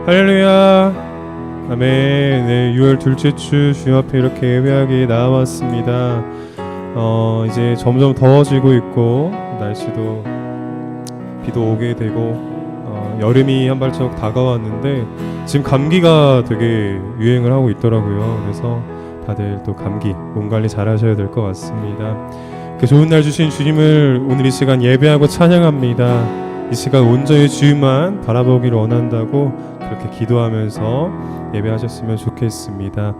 할렐루야. 아멘. 네, 6월 둘째 주 주님 앞에 이렇게 예배하게 나왔습니다. 이제 점점 더워지고 있고 날씨도 비도 오게 되고 여름이 한 발자국 다가왔는데 지금 감기가 되게 유행을 하고 있더라고요. 그래서 다들 또 감기 몸 관리 잘 하셔야 될 것 같습니다. 그 좋은 날 주신 주님을 오늘 이 시간 예배하고 찬양합니다. 이 시간 온전히 주님만 바라보기를 원한다고 그렇게 기도하면서 예배하셨으면 좋겠습니다.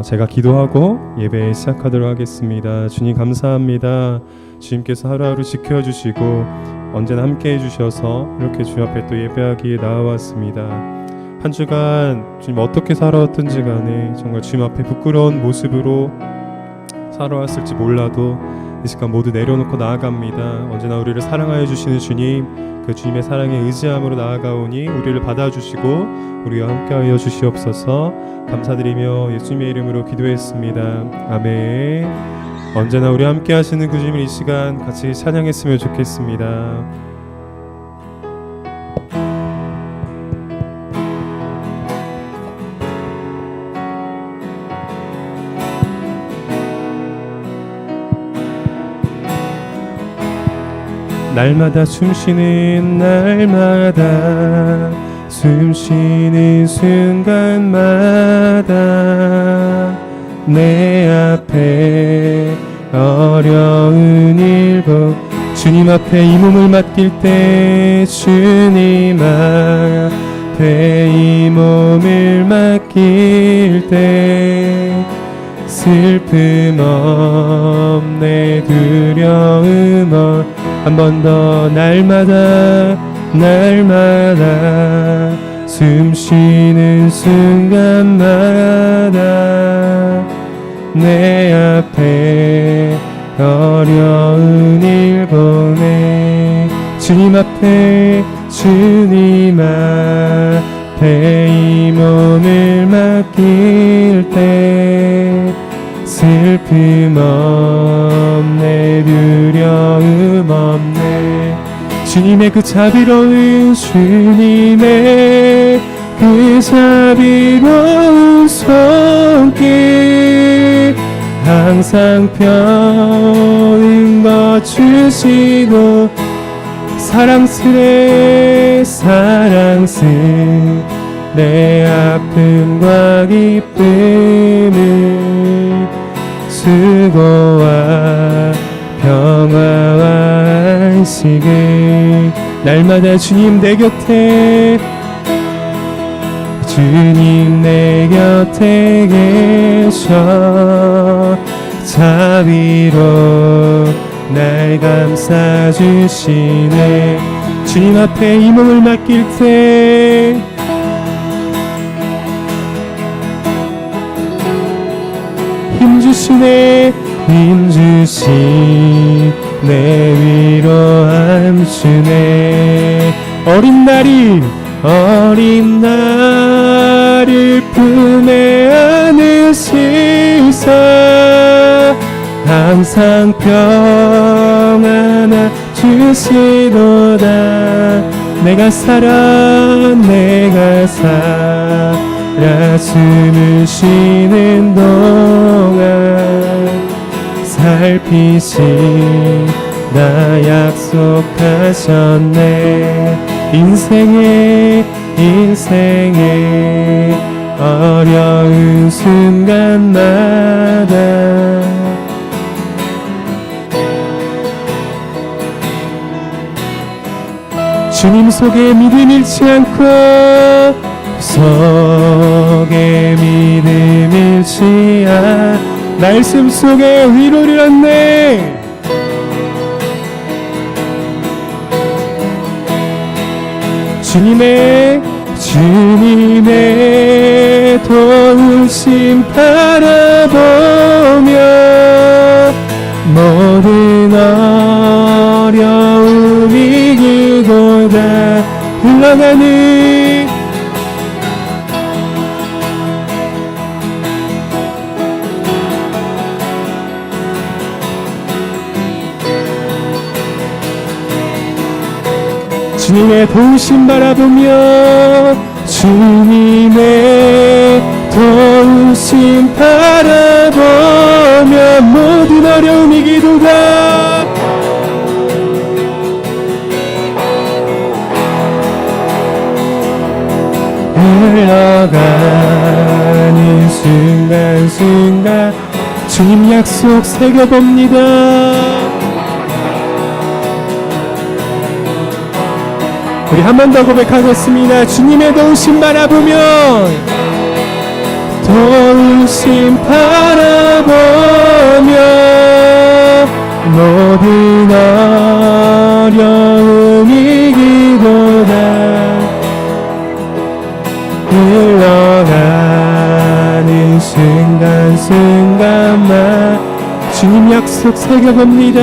제가 기도하고 예배 시작하도록 하겠습니다. 주님 감사합니다. 주님께서 하루하루 지켜주시고 언제나 함께 해주셔서 이렇게 주님 앞에 또 예배하기에 나와왔습니다. 한 주간 주님 어떻게 살아왔든지 간에 정말 주님 앞에 부끄러운 모습으로 살아왔을지 몰라도 이 시간 모두 내려놓고 나아갑니다. 언제나 우리를 사랑하여 주시는 주님, 그 주님의 사랑에 의지함으로 나아가오니 우리를 받아주시고 우리와 함께하여 주시옵소서. 감사드리며 예수님의 이름으로 기도했습니다. 아멘. 언제나 우리 함께하시는 그 주님을 이 시간 같이 찬양했으면 좋겠습니다. 날마다 숨쉬는 날마다 숨쉬는 순간마다 내 앞에 어려운 일보 주님 앞에 이 몸을 맡길 때 주님 앞에 이 몸을 맡길 때 슬픔 없네 두려움 없네 한 번 더 날마다 숨 쉬는 순간마다 내 앞에 어려운 일 보내 주님 앞에 이 몸을 맡길 때 슬픔 없네 두려움 없네 주님의 그 자비로운 손길 항상 편인 것 주시고 사랑스레 내 아픔과 기쁨을 수고와 평화와 안식을 날마다 주님 내 곁에 계셔 자비로 날 감싸주시네 주님 앞에 이 몸을 맡길 때 힘주시네 위로함 주네 어린 나를 품에 안으시사 항상 평안하 주시도다 내가 살아 숨을 쉬는 동안 살피시나 약속하셨네 인생의 어려운 순간마다 주님 속에 믿음 잃지 않고 말씀 속에 위로를 얻네 주님의 도우심 바라보며 모든 어려움 이기고 다 흘러가는 주님의 도우심 바라보며 주님의 도우심 바라보며 모든 어려움 이기도다. 흘러가는 순간순간 주님 약속 새겨봅니다. 우리 한 번 더 고백하겠습니다. 주님의 도우심 바라보면, 도우심 바라보며 모든 어려움 이기도다. 흘러가는 순간순간만 주님 약속 새겨봅니다.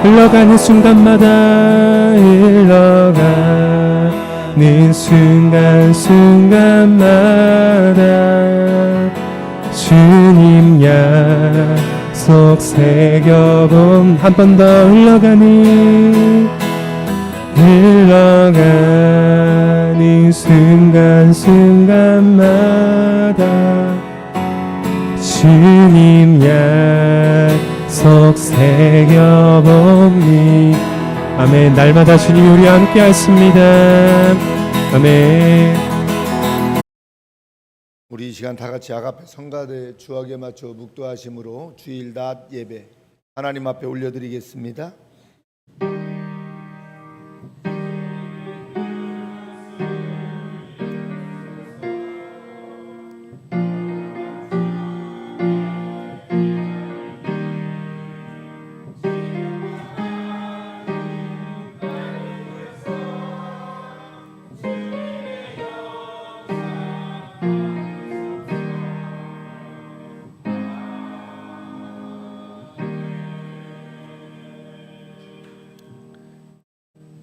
흘러가는 순간마다, 흘러가는 순간순간마다 주님 약속 새겨봄. 한 번 더. 흘러가는 순간순간마다 주님 약속 새겨봅니. 아멘. 날마다 주님이 우리와 함께 하십니다. 아멘. 우리 이 시간 다 같이 아가페 성가대 주악에 맞춰 묵도하심으로 주일 낮 예배 하나님 앞에 올려드리겠습니다.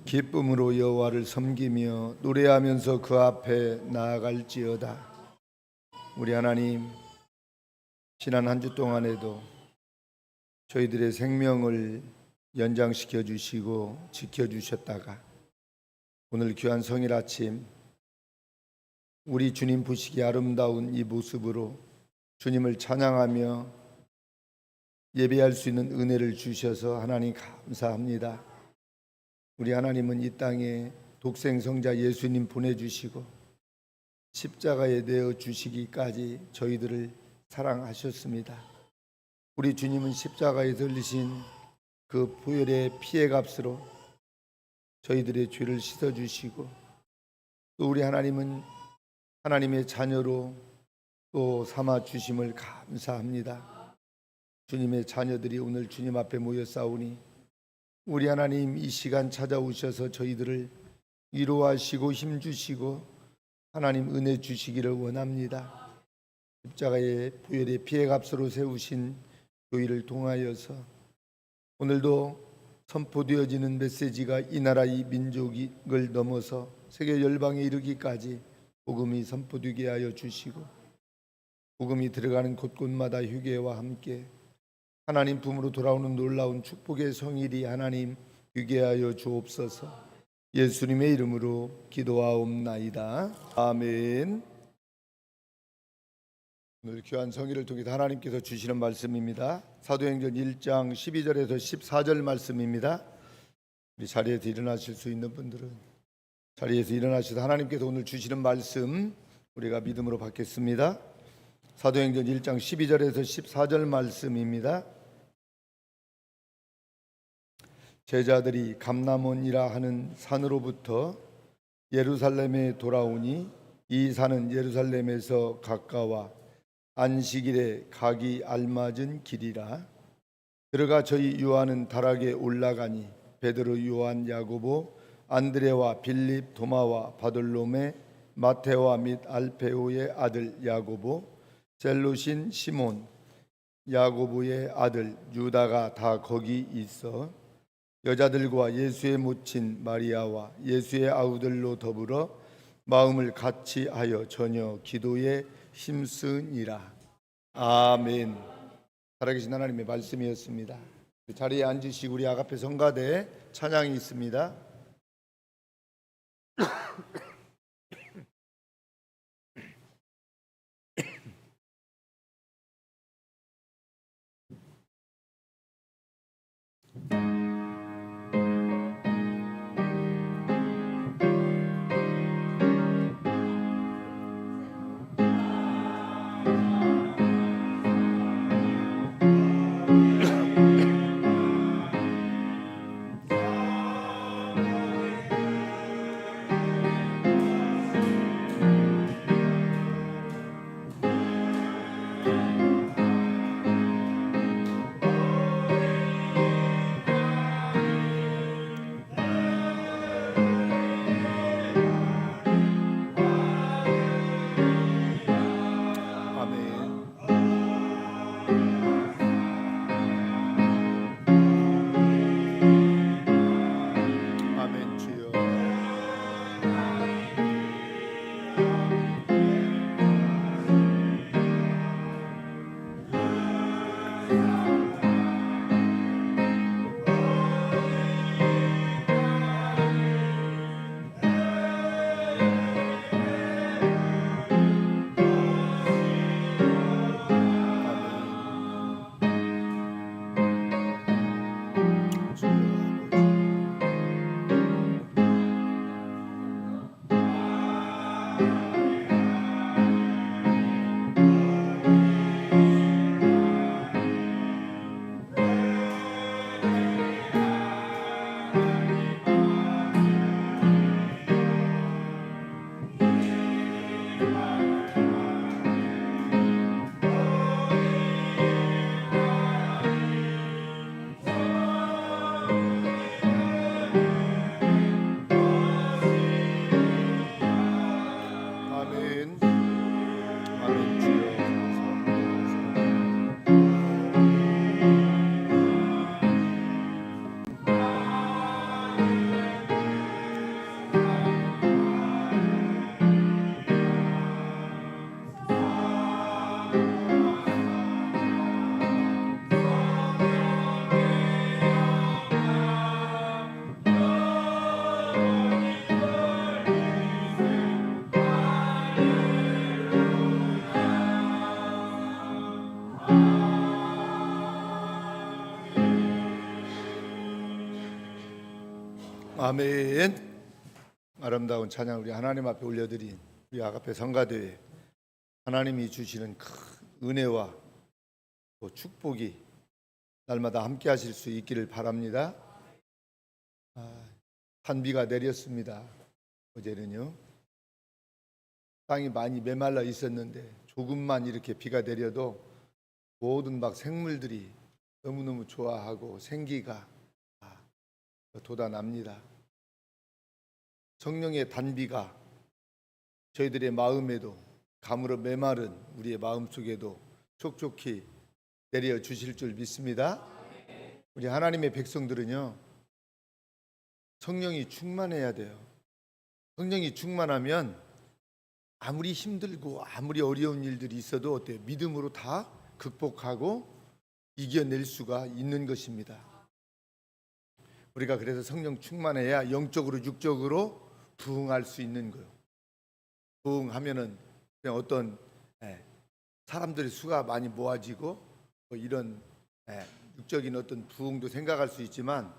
기쁨으로 여호와를 섬기며 노래하면서 그 앞에 나아갈지어다. 우리 하나님, 지난 한 주 동안에도 저희들의 생명을 연장시켜 주시고 지켜주셨다가 오늘 귀한 성일 아침 우리 주님 보시기 아름다운 이 모습으로 주님을 찬양하며 예배할 수 있는 은혜를 주셔서 하나님 감사합니다. 우리 하나님은 이 땅에 독생성자 예수님 보내주시고 십자가에 내어 주시기까지 저희들을 사랑하셨습니다. 우리 주님은 십자가에 들리신 그 보혈의 피의 값으로 저희들의 죄를 씻어주시고, 또 우리 하나님은 하나님의 자녀로 또 삼아주심을 감사합니다. 주님의 자녀들이 오늘 주님 앞에 모여 싸우니 우리 하나님 이 시간 찾아오셔서 저희들을 위로하시고 힘주시고 하나님 은혜 주시기를 원합니다. 십자가의 보혈의 피의 값으로 세우신 교회를 통하여서 오늘도 선포되어지는 메시지가 이 나라 이 민족을 넘어서 세계 열방에 이르기까지 복음이 선포되게 하여 주시고, 복음이 들어가는 곳곳마다 휴게와 함께 하나님 품으로 돌아오는 놀라운 축복의 성일이 하나님 되게 하여 주옵소서. 예수님의 이름으로 기도하옵나이다. 아멘. 오늘 귀한 성일을 통해 하나님께서 주시는 말씀입니다. 사도행전 1장 12절에서 14절 말씀입니다. 우리 자리에서 일어나실 수 있는 분들은 자리에서 일어나셔서 하나님께서 오늘 주시는 말씀 우리가 믿음으로 받겠습니다. 사도행전 1장 12절에서 14절 말씀입니다. 제자들이 감람원이라 하는 산으로부터 예루살렘에 돌아오니 이 산은 예루살렘에서 가까워 안식일에 가기 알맞은 길이라. 들어가 저희 요한은 다락에 올라가니 베드로, 요한, 야고보, 안드레와 빌립, 도마와 바돌로메, 마테와 및 알페오의 아들 야고보, 셀로신 시몬, 야고보의 아들 유다가 다 거기 있어 여자들과 예수의 모친 마리아와 예수의 아우들로 더불어 마음을 같이 하여 전혀 기도에 힘쓰니라. 아멘. 살아계신 하나님의 말씀이었습니다. 자리에 앉으시고 우리 아가페 성가대 찬양이 있습니다. 아멘. 아름다운 찬양 우리 하나님 앞에 올려드린 우리 아가페 성가대회, 하나님이 주시는 큰 은혜와 또 축복이 날마다 함께 하실 수 있기를 바랍니다. 한비가 내렸습니다. 어제는요, 땅이 많이 메말라 있었는데 조금만 이렇게 비가 내려도 모든 막 생물들이 너무너무 좋아하고 생기가 돋아납니다. 성령의 단비가 저희들의 마음에도, 가물어 메마른 우리의 마음속에도 촉촉히 내려 주실 줄 믿습니다. 우리 하나님의 백성들은요, 성령이 충만해야 돼요. 성령이 충만하면 아무리 힘들고 아무리 어려운 일들이 있어도 어때요? 믿음으로 다 극복하고 이겨낼 수가 있는 것입니다. 우리가 그래서 성령 충만해야 영적으로 육적으로 부흥할 수 있는 거예요. 부흥하면은 그냥 어떤 사람들의 수가 많이 모아지고 뭐 이런 육적인 어떤 부흥도 생각할 수 있지만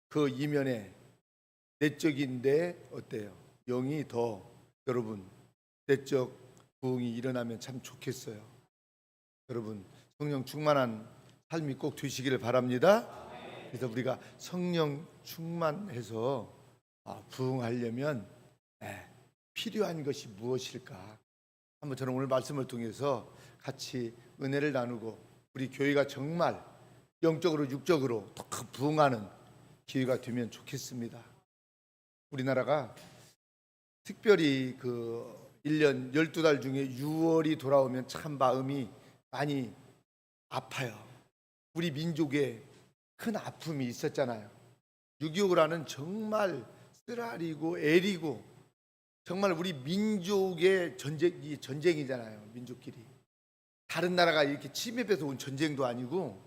그 이면에 내적인데 어때요? 영이 더 여러분 내적 부흥이 일어나면 참 좋겠어요. 여러분 성령 충만한 삶이 꼭 되시기를 바랍니다. 그래서 우리가 성령 충만해서 부흥하려면 필요한 것이 무엇일까? 한번 저는 오늘 말씀을 통해서 같이 은혜를 나누고 우리 교회가 정말 영적으로 육적으로 더 부흥하는 기회가 되면 좋겠습니다. 우리나라가 특별히 그 1년 12달 중에 6월이 돌아오면 참 마음이 많이 아파요. 우리 민족에 큰 아픔이 있었잖아요. 6.25라는 정말 쓰라리고 애리고 정말 우리 민족의 전쟁이잖아요. 민족끼리 다른 나라가 이렇게 침입해서 온 전쟁도 아니고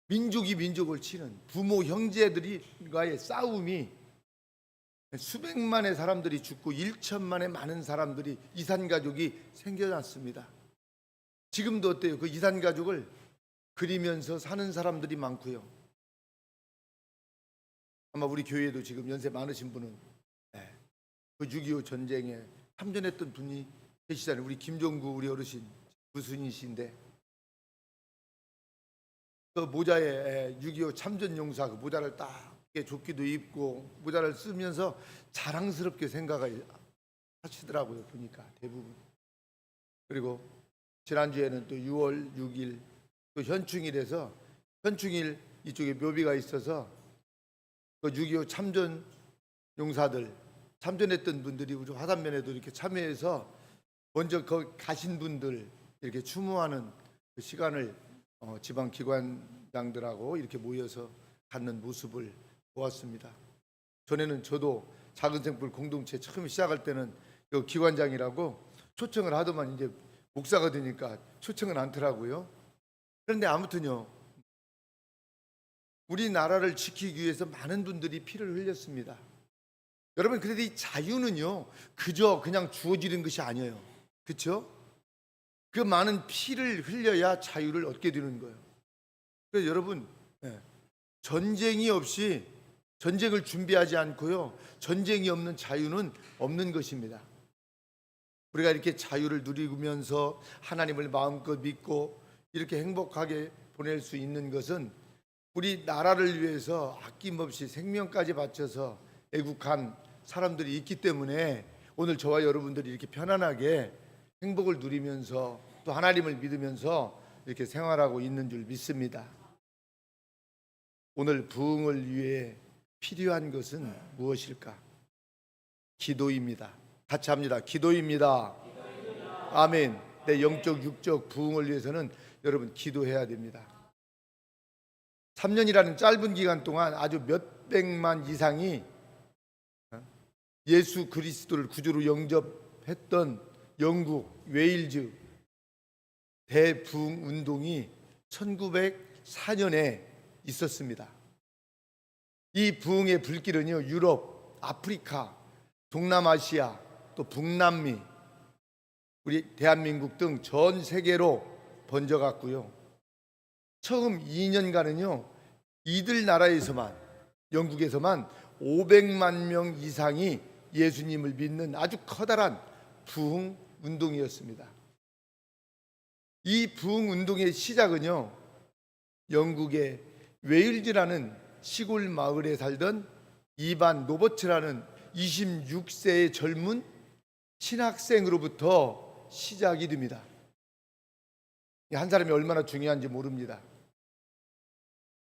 민족이 민족을 치는 부모 형제들과의 싸움이 수백만의 사람들이 죽고 1천만의 많은 사람들이 이산가족이 생겨났습니다. 지금도 어때요? 그 이산가족을 그리면서 사는 사람들이 많고요. 아마 우리 교회에도 지금 연세 많으신 분은 그 6.25 전쟁에 참전했던 분이 계시잖아요. 우리 김종구 우리 어르신 부순이신데 그 모자에 6.25 참전용사 그 모자를 딱 조끼도 입고 모자를 쓰면서 자랑스럽게 생각을 하시더라고요. 보니까 대부분. 그리고 지난주에는 또 6월 6일 또 현충일에서 현충일 이쪽에 묘비가 있어서 그 6.25 참전 용사들 참전했던 분들이 우리 화단면에도 이렇게 참여해서 먼저 거기 가신 분들 이렇게 추모하는 그 시간을 지방 기관장들하고 이렇게 모여서 갖는 모습을 보았습니다. 전에는 저도 작은 생불 공동체 처음 시작할 때는 그 기관장이라고 초청을 하더만 이제 목사가 되니까 초청은 않더라고요. 그런데 아무튼요, 우리나라를 지키기 위해서 많은 분들이 피를 흘렸습니다. 여러분, 그래도 이 자유는요 그저 그냥 주어지는 것이 아니에요. 그렇죠? 그 많은 피를 흘려야 자유를 얻게 되는 거예요. 그래서 여러분, 전쟁이 없이 전쟁을 준비하지 않고요 전쟁이 없는 자유는 없는 것입니다. 우리가 이렇게 자유를 누리면서 하나님을 마음껏 믿고 이렇게 행복하게 보낼 수 있는 것은 우리 나라를 위해서 아낌없이 생명까지 바쳐서 애국한 사람들이 있기 때문에 오늘 저와 여러분들이 이렇게 편안하게 행복을 누리면서 또 하나님을 믿으면서 이렇게 생활하고 있는 줄 믿습니다. 오늘 부흥을 위해 필요한 것은 무엇일까? 기도입니다. 같이 합니다. 기도입니다. 아멘. 내 영적 육적 부흥을 위해서는 여러분 기도해야 됩니다. 3년이라는 짧은 기간 동안 아주 몇백만 이상이 예수 그리스도를 구주로 영접했던 영국 웨일즈 대부흥 운동이 1904년에 있었습니다. 이 부흥의 불길은요 유럽, 아프리카, 동남아시아, 또 북남미, 우리 대한민국 등 전 세계로 번져갔고요. 처음 2년간은요 이들 나라에서만, 영국에서만 500만 명 이상이 예수님을 믿는 아주 커다란 부흥 운동이었습니다. 이 부흥 운동의 시작은요, 영국의 웨일즈라는 시골 마을에 살던 이반 노버트라는 26세의 젊은 신학생으로부터 시작이 됩니다. 한 사람이 얼마나 중요한지 모릅니다.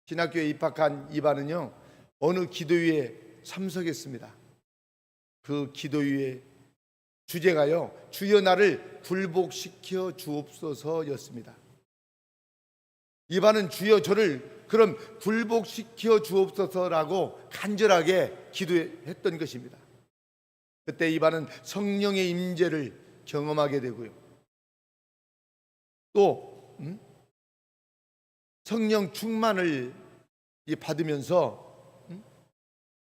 신학교에 입학한 이반은요, 어느 기도회에 참석했습니다. 그 기도회의 주제가요, 주여 나를 굴복시켜 주옵소서였습니다. 이반은 주여 저를 그럼 굴복시켜 주옵소서라고 간절하게 기도했던 것입니다. 그때 이반은 성령의 임재를 경험하게 되고요, 또 성령 충만을 받으면서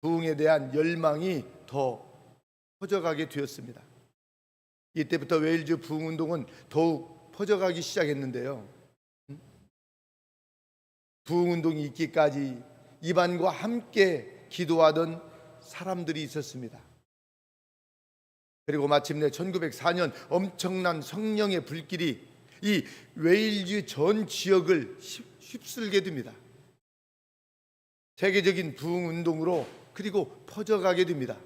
부흥에 대한 열망이 더 퍼져가게 되었습니다. 이때부터 웨일즈 부흥운동은 더욱 퍼져가기 시작했는데요, 부흥운동이 있기까지 이반과 함께 기도하던 사람들이 있었습니다. 그리고 마침내 1904년 엄청난 성령의 불길이 이 웨일즈 전 지역을 휩쓸게 됩니다. 세계적인 부흥운동으로 그리고 퍼져가게 됩니다.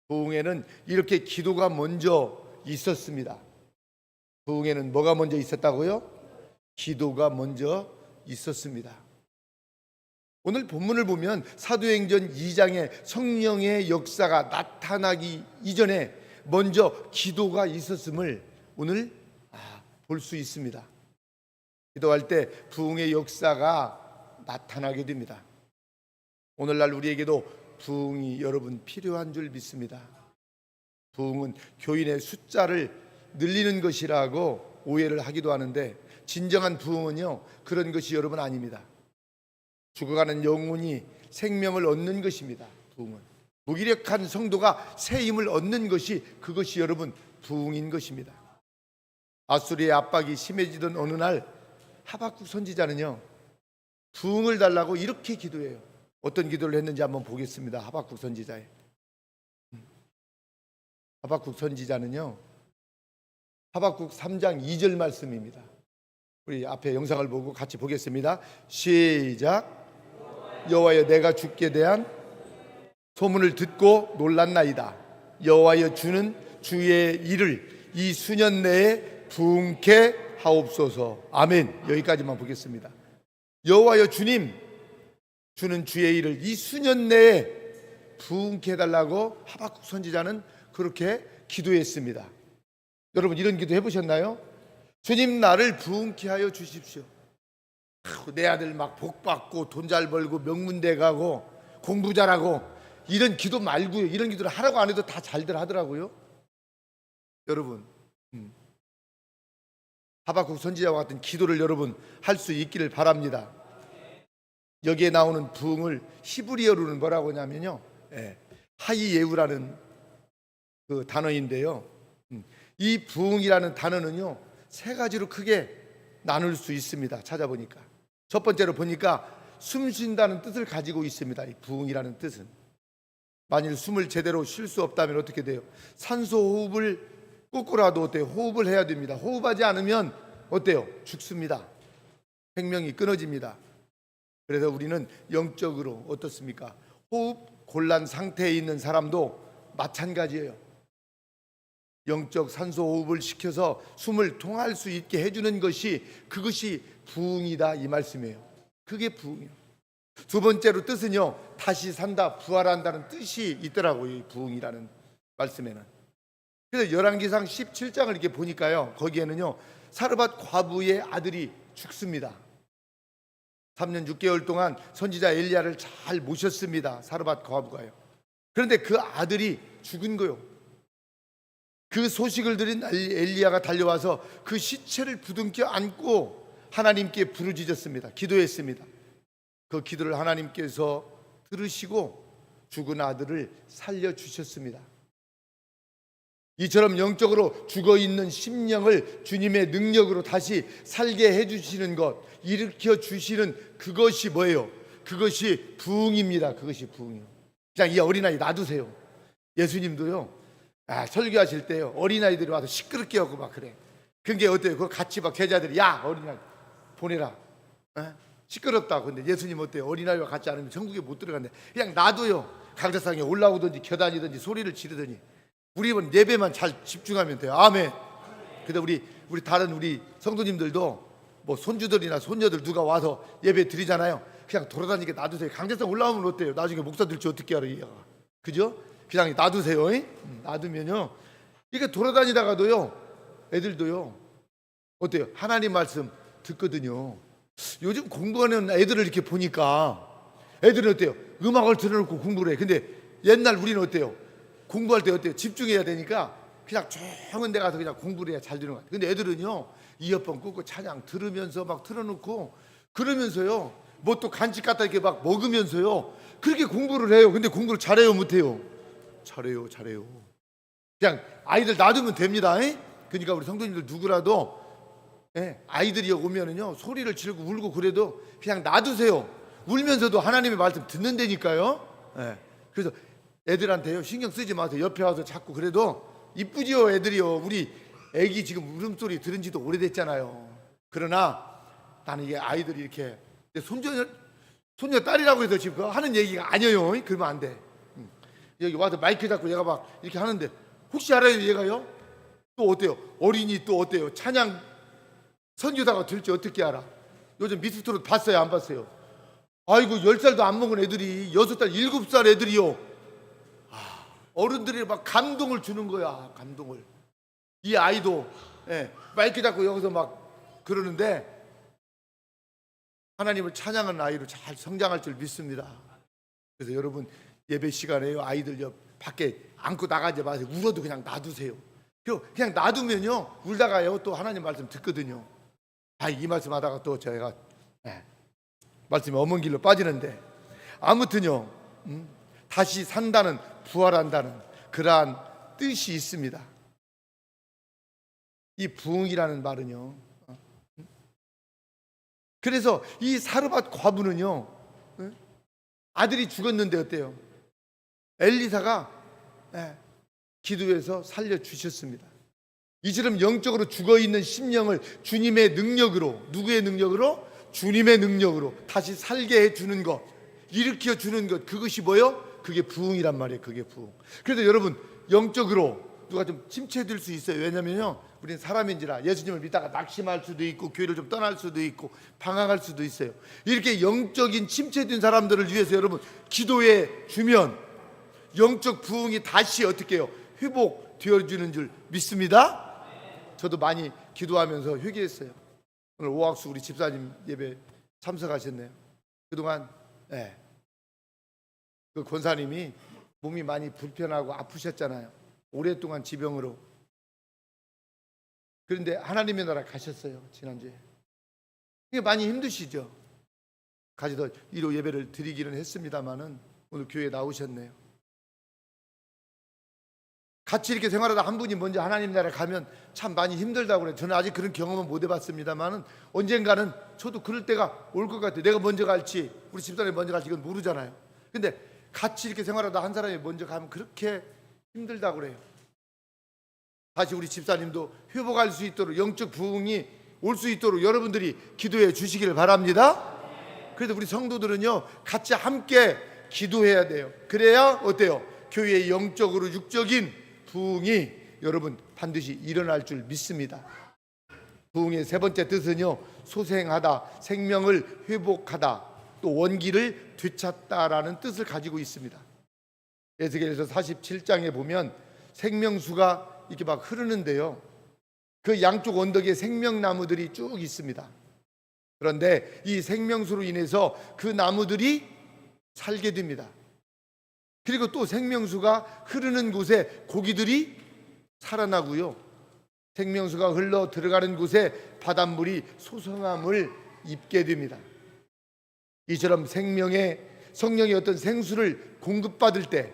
부흥에는 이렇게 기도가 먼저 있었습니다. 부흥에는 뭐가 먼저 있었다고요? 기도가 먼저 있었습니다. 오늘 본문을 보면 사도행전 2장에 성령의 역사가 나타나기 이전에 먼저 기도가 있었음을 오늘 볼 수 있습니다. 기도할 때 부흥의 역사가 나타나게 됩니다. 오늘날 우리에게도 부흥이 여러분 필요한 줄 믿습니다. 부흥은 교인의 숫자를 늘리는 것이라고 오해를 하기도 하는데, 진정한 부흥은요, 그런 것이 여러분 아닙니다. 죽어가는 영혼이 생명을 얻는 것입니다. 부흥은 무기력한 성도가 새 힘을 얻는 것이, 그것이 여러분 부흥인 것입니다. 아수리의 압박이 심해지던 어느 날 하박국 선지자는요, 부흥을 달라고 이렇게 기도해요. 어떤 기도를 했는지 한번 보겠습니다. 하박국 선지자의 하박국 선지자는요, 하박국 3장 2절 말씀입니다. 우리 앞에 영상을 보고 같이 보겠습니다. 시작. 여호와여, 내가 주께 대한 소문을 듣고 놀랐나이다. 여호와여, 주는 주의 일을 이 수년 내에 부흥케 하옵소서. 아멘. 여기까지만 보겠습니다. 여호와여, 주님, 주는 주의 일을 이 수년 내에 부흥케 해달라고 하박국 선지자는 그렇게 기도했습니다. 여러분, 이런 기도 해보셨나요? 주님, 나를 부흥케 하여 주십시오. 내 아들 막 복받고 돈 잘 벌고 명문대 가고 공부 잘하고, 이런 기도 말고요, 이런 기도를 하라고 안 해도 다 잘들 하더라고요. 여러분, 하박국 선지자와 같은 기도를 여러분 할 수 있기를 바랍니다. 여기에 나오는 부흥을 히브리어로는 뭐라고 하냐면요, 하이예우라는 그 단어인데요, 이 부흥이라는 단어는요, 세 가지로 크게 나눌 수 있습니다. 찾아보니까 첫 번째로 보니까 숨 쉰다는 뜻을 가지고 있습니다. 이 부흥이라는 뜻은, 만일 숨을 제대로 쉴 수 없다면 어떻게 돼요? 산소 호흡을 꾹꾸라도 어때요? 호흡을 해야 됩니다. 호흡하지 않으면 어때요? 죽습니다. 생명이 끊어집니다. 그래서 우리는 영적으로 어떻습니까? 호흡 곤란 상태에 있는 사람도 마찬가지예요. 영적 산소 호흡을 시켜서 숨을 통할 수 있게 해주는 것이, 그것이 부흥이다, 이 말씀이에요. 그게 부흥이에요. 두 번째로 뜻은요, 다시 산다, 부활한다는 뜻이 있더라고요, 이 부흥이라는 말씀에는. 그래서 열왕기상 17장을 이렇게 보니까요, 거기에는요, 사르밧 과부의 아들이 죽습니다. 3년 6개월 동안 선지자 엘리야를 잘 모셨습니다, 사르밧 과부가요. 그런데 그 아들이 죽은 거요. 그 소식을 들은 엘리야가 달려와서 그 시체를 부둥켜 안고 하나님께 부르짖었습니다. 기도했습니다. 그 기도를 하나님께서 들으시고 죽은 아들을 살려주셨습니다. 이처럼 영적으로 죽어있는 심령을 주님의 능력으로 다시 살게 해주시는 것, 일으켜 주시는 그것이 뭐예요? 그것이 부흥입니다. 그것이 부흥이요. 그냥 이 어린아이 놔두세요. 예수님도요, 설교하실 때요, 어린아이들이 와서 시끄럽게 하고 막 그래. 그게 어때요? 그거 같이 막 제자들이, 야, 어린아이 보내라. 시끄럽다. 근데 예수님 어때요? 어린아이와 같이 않으면 천국에 못 들어간대. 그냥 놔둬요. 강대상에 올라오든지 겨다니든지 소리를 지르더니 우리 이번 예배만 잘 집중하면 돼요. 아멘. 근데 우리 다른 우리 성도님들도 뭐 손주들이나 손녀들 누가 와서 예배 드리잖아요. 그냥 돌아다니게 놔두세요. 강대상 올라오면 어때요? 나중에 목사 될지 어떻게 알아, 얘가. 그죠? 그냥 놔두세요. 놔두면요, 이게 돌아다니다가도요, 애들도요, 어때요? 하나님 말씀 듣거든요. 요즘 공부하는 애들을 이렇게 보니까 애들은 어때요? 음악을 틀어놓고 공부를 해. 근데 옛날 우리는 어때요? 공부할 때 어때요? 집중해야 되니까 그냥 조용한 데 가서 그냥 공부를 해야 잘 되는 것 같아요. 근데 애들은요, 이어폰 꽂고 찬양 들으면서 막 틀어놓고 그러면서요, 뭐 또 간식 갖다 이렇게 막 먹으면서요, 그렇게 공부를 해요. 근데 공부를 잘해요, 못해요? 잘해요. 그냥 아이들 놔두면 됩니다. 그러니까 우리 성도님들 누구라도 아이들이 오면은요, 소리를 지르고 울고 그래도 그냥 놔두세요. 울면서도 하나님의 말씀 듣는다니까요. 그래서 애들한테요, 신경 쓰지 마세요. 옆에 와서 자꾸 그래도 이쁘지요, 애들이요. 우리 애기 지금 울음소리 들은 지도 오래됐잖아요. 그러나 나는 이게 아이들이 이렇게 손녀 딸이라고 해서 지금 하는 얘기가 아니에요. 그러면 안 돼. 여기 와서 마이크 잡고 얘가 막 이렇게 하는데 혹시 알아요, 얘가요? 또 어때요? 어린이 또 어때요? 찬양 선교사가 될지 어떻게 알아? 요즘 미스트롯 봤어요, 안 봤어요? 아이고, 10살도 안 먹은 애들이 6살, 7살 애들이요, 어른들이 막 감동을 주는 거야. 감동을. 이 아이도 마이크 잡고 여기서 막 그러는데 하나님을 찬양하는 아이로 잘 성장할 줄 믿습니다. 그래서 여러분, 예배 시간에요, 아이들 밖에 안고 나가지 마세요. 울어도 그냥 놔두세요. 그냥 놔두면요, 울다가요 또 하나님 말씀 듣거든요. 이 말씀 하다가 또 제가 말씀이 엄한 길로 빠지는데, 아무튼요, 다시 산다는, 부활한다는 그러한 뜻이 있습니다. 이 부흥이라는 말은요, 그래서 이 사르밧 과부는요, 아들이 죽었는데 어때요? 엘리사가 기도해서 살려주셨습니다. 이처럼 영적으로 죽어있는 심령을 주님의 능력으로, 누구의 능력으로? 주님의 능력으로 다시 살게 해주는 것, 일으켜 주는 것, 그것이 뭐요? 그게 부흥이란 말이에요. 그게 부흥. 그래서 여러분, 영적으로 누가 좀 침체될 수 있어요. 왜냐면요, 우리는 사람인지라 예수님을 믿다가 낙심할 수도 있고 교회를 좀 떠날 수도 있고 방황할 수도 있어요. 이렇게 영적인 침체된 사람들을 위해서 여러분 기도해 주면 영적 부흥이 다시 어떻게 해요? 회복되어지는 줄 믿습니다. 저도 많이 기도하면서 회개했어요. 오늘 오학수 우리 집사님 예배 참석하셨네요. 그동안 그 권사님이 몸이 많이 불편하고 아프셨잖아요. 오랫동안 지병으로. 그런데 하나님의 나라 가셨어요, 지난주에. 이게 많이 힘드시죠? 가지도 1호 예배를 드리기는 했습니다마는 오늘 교회에 나오셨네요. 같이 이렇게 생활하다 한 분이 먼저 하나님 나라에 가면 참 많이 힘들다고 그래요. 저는 아직 그런 경험은 못 해봤습니다마는 언젠가는 저도 그럴 때가 올 것 같아요. 내가 먼저 갈지 우리 집사람이 먼저 갈지 이건 모르잖아요. 근데 같이 이렇게 생활하다 한 사람이 먼저 가면 그렇게 힘들다고 그래요. 다시 우리 집사님도 회복할 수 있도록, 영적 부흥이 올 수 있도록 여러분들이 기도해 주시기를 바랍니다. 그래서 우리 성도들은요, 같이 함께 기도해야 돼요. 그래야 어때요? 교회의 영적으로 육적인 부흥이 여러분 반드시 일어날 줄 믿습니다. 부흥의 세 번째 뜻은요, 소생하다, 생명을 회복하다, 또 원기를 되찾다라는 뜻을 가지고 있습니다. 에스겔에서 47장에 보면 생명수가 이렇게 막 흐르는데요, 그 양쪽 언덕에 생명나무들이 쭉 있습니다. 그런데 이 생명수로 인해서 그 나무들이 살게 됩니다. 그리고 또 생명수가 흐르는 곳에 고기들이 살아나고요, 생명수가 흘러 들어가는 곳에 바닷물이 소성함을 입게 됩니다. 이처럼 성령의 어떤 생수를 공급받을 때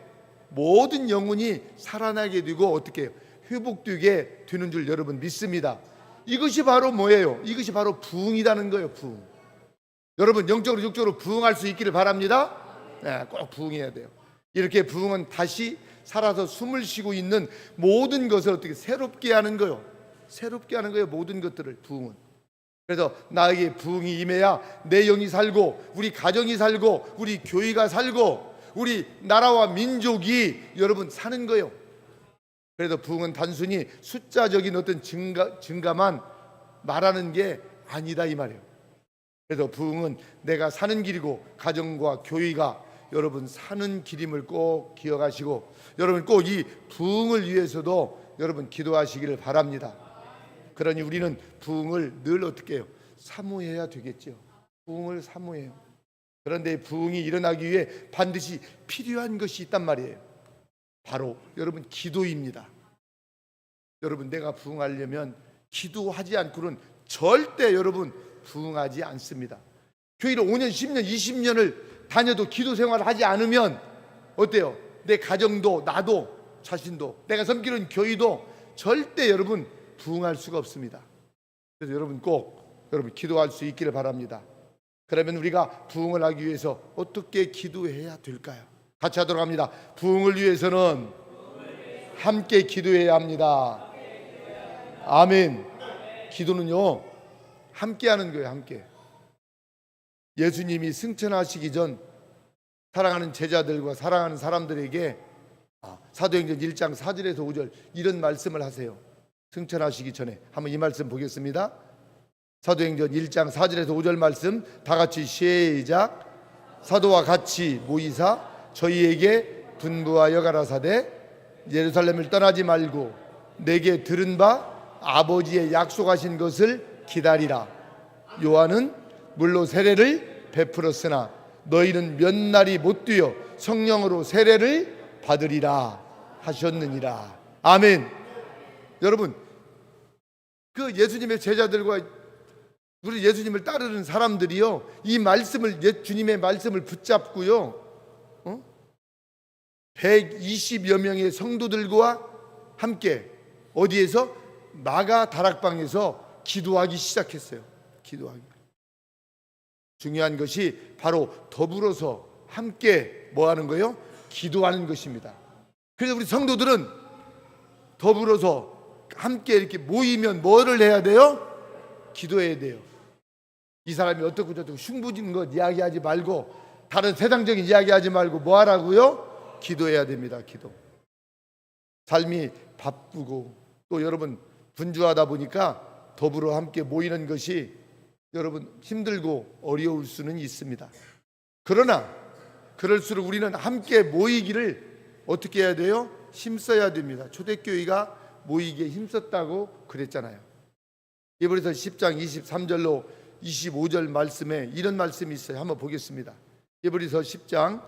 모든 영혼이 살아나게 되고 어떻게 해요? 회복되게 되는 줄 여러분 믿습니다. 이것이 바로 뭐예요? 이것이 바로 부흥이라는 거예요. 부흥. 여러분 영적으로 육적으로 부흥할 수 있기를 바랍니다. 네, 꼭 부흥해야 돼요. 이렇게 부흥은 다시 살아서 숨을 쉬고 있는 모든 것을 어떻게 새롭게 하는 거요. 새롭게 하는 거예요. 모든 것들을 부흥은. 그래서 나에게 부흥이 임해야 내 영이 살고 우리 가정이 살고 우리 교회가 살고 우리 나라와 민족이 여러분 사는 거예요. 그래서 부흥은 단순히 숫자적인 어떤 증가만 말하는 게 아니다 이 말이에요. 그래서 부흥은 내가 사는 길이고 가정과 교회가 여러분 사는 길임을 꼭 기억하시고 여러분 꼭 이 부흥을 위해서도 여러분 기도하시기를 바랍니다. 그러니 우리는 부흥을 늘 어떻게 해요? 사모해야 되겠죠. 부흥을 사모해요. 그런데 부흥이 일어나기 위해 반드시 필요한 것이 있단 말이에요. 바로 여러분 기도입니다. 여러분 내가 부흥하려면 기도하지 않고는 절대 여러분 부흥하지 않습니다. 교회를 5년, 10년, 20년을 다녀도 기도 생활을 하지 않으면 어때요? 내 가정도 나도 자신도 내가 섬기는 교회도 절대 여러분 부흥할 수가 없습니다. 그래서 여러분 꼭 여러분 기도할 수 있기를 바랍니다. 그러면 우리가 부흥을 하기 위해서 어떻게 기도해야 될까요? 같이 하도록 합니다. 부흥을 위해서는 함께 기도해야 합니다. 아멘. 기도는요 함께 하는 거예요. 함께. 예수님이 승천하시기 전 사랑하는 제자들과 사랑하는 사람들에게 사도행전 1장 4절에서 5절 이런 말씀을 하세요. 승천하시기 전에 한번 이 말씀 보겠습니다. 사도행전 1장 4절에서 5절 말씀 다 같이 시작. 사도와 같이 모이사 저희에게 분부하여 가라사대 예루살렘을 떠나지 말고 내게 들은 바 아버지의 약속하신 것을 기다리라. 요한은 물로 세례를 베풀었으나 너희는 몇 날이 못 뛰어 성령으로 세례를 받으리라 하셨느니라. 아멘. 여러분 그 예수님의 제자들과 우리 예수님을 따르는 사람들이요 이 말씀을 주님의 말씀을 붙잡고요 120여 명의 성도들과 함께 어디에서 마가 다락방에서 기도하기 시작했어요. 기도하기. 중요한 것이 바로 더불어서 함께 뭐 하는 거예요? 기도하는 것입니다. 그래서 우리 성도들은 더불어서 함께 이렇게 모이면 뭐를 해야 돼요? 기도해야 돼요. 이 사람이 어떻고 저떻고 흉부진 것 이야기하지 말고 다른 세상적인 이야기하지 말고 뭐 하라고요? 기도해야 됩니다. 기도. 삶이 바쁘고 또 여러분 분주하다 보니까 더불어 함께 모이는 것이 여러분 힘들고 어려울 수는 있습니다. 그러나 그럴수록 우리는 함께 모이기를 어떻게 해야 돼요? 힘써야 됩니다. 초대교회가 모이기에 힘썼다고 그랬잖아요. 히브리서 10장 23절로 25절 말씀에 이런 말씀이 있어요. 한번 보겠습니다. 히브리서 10장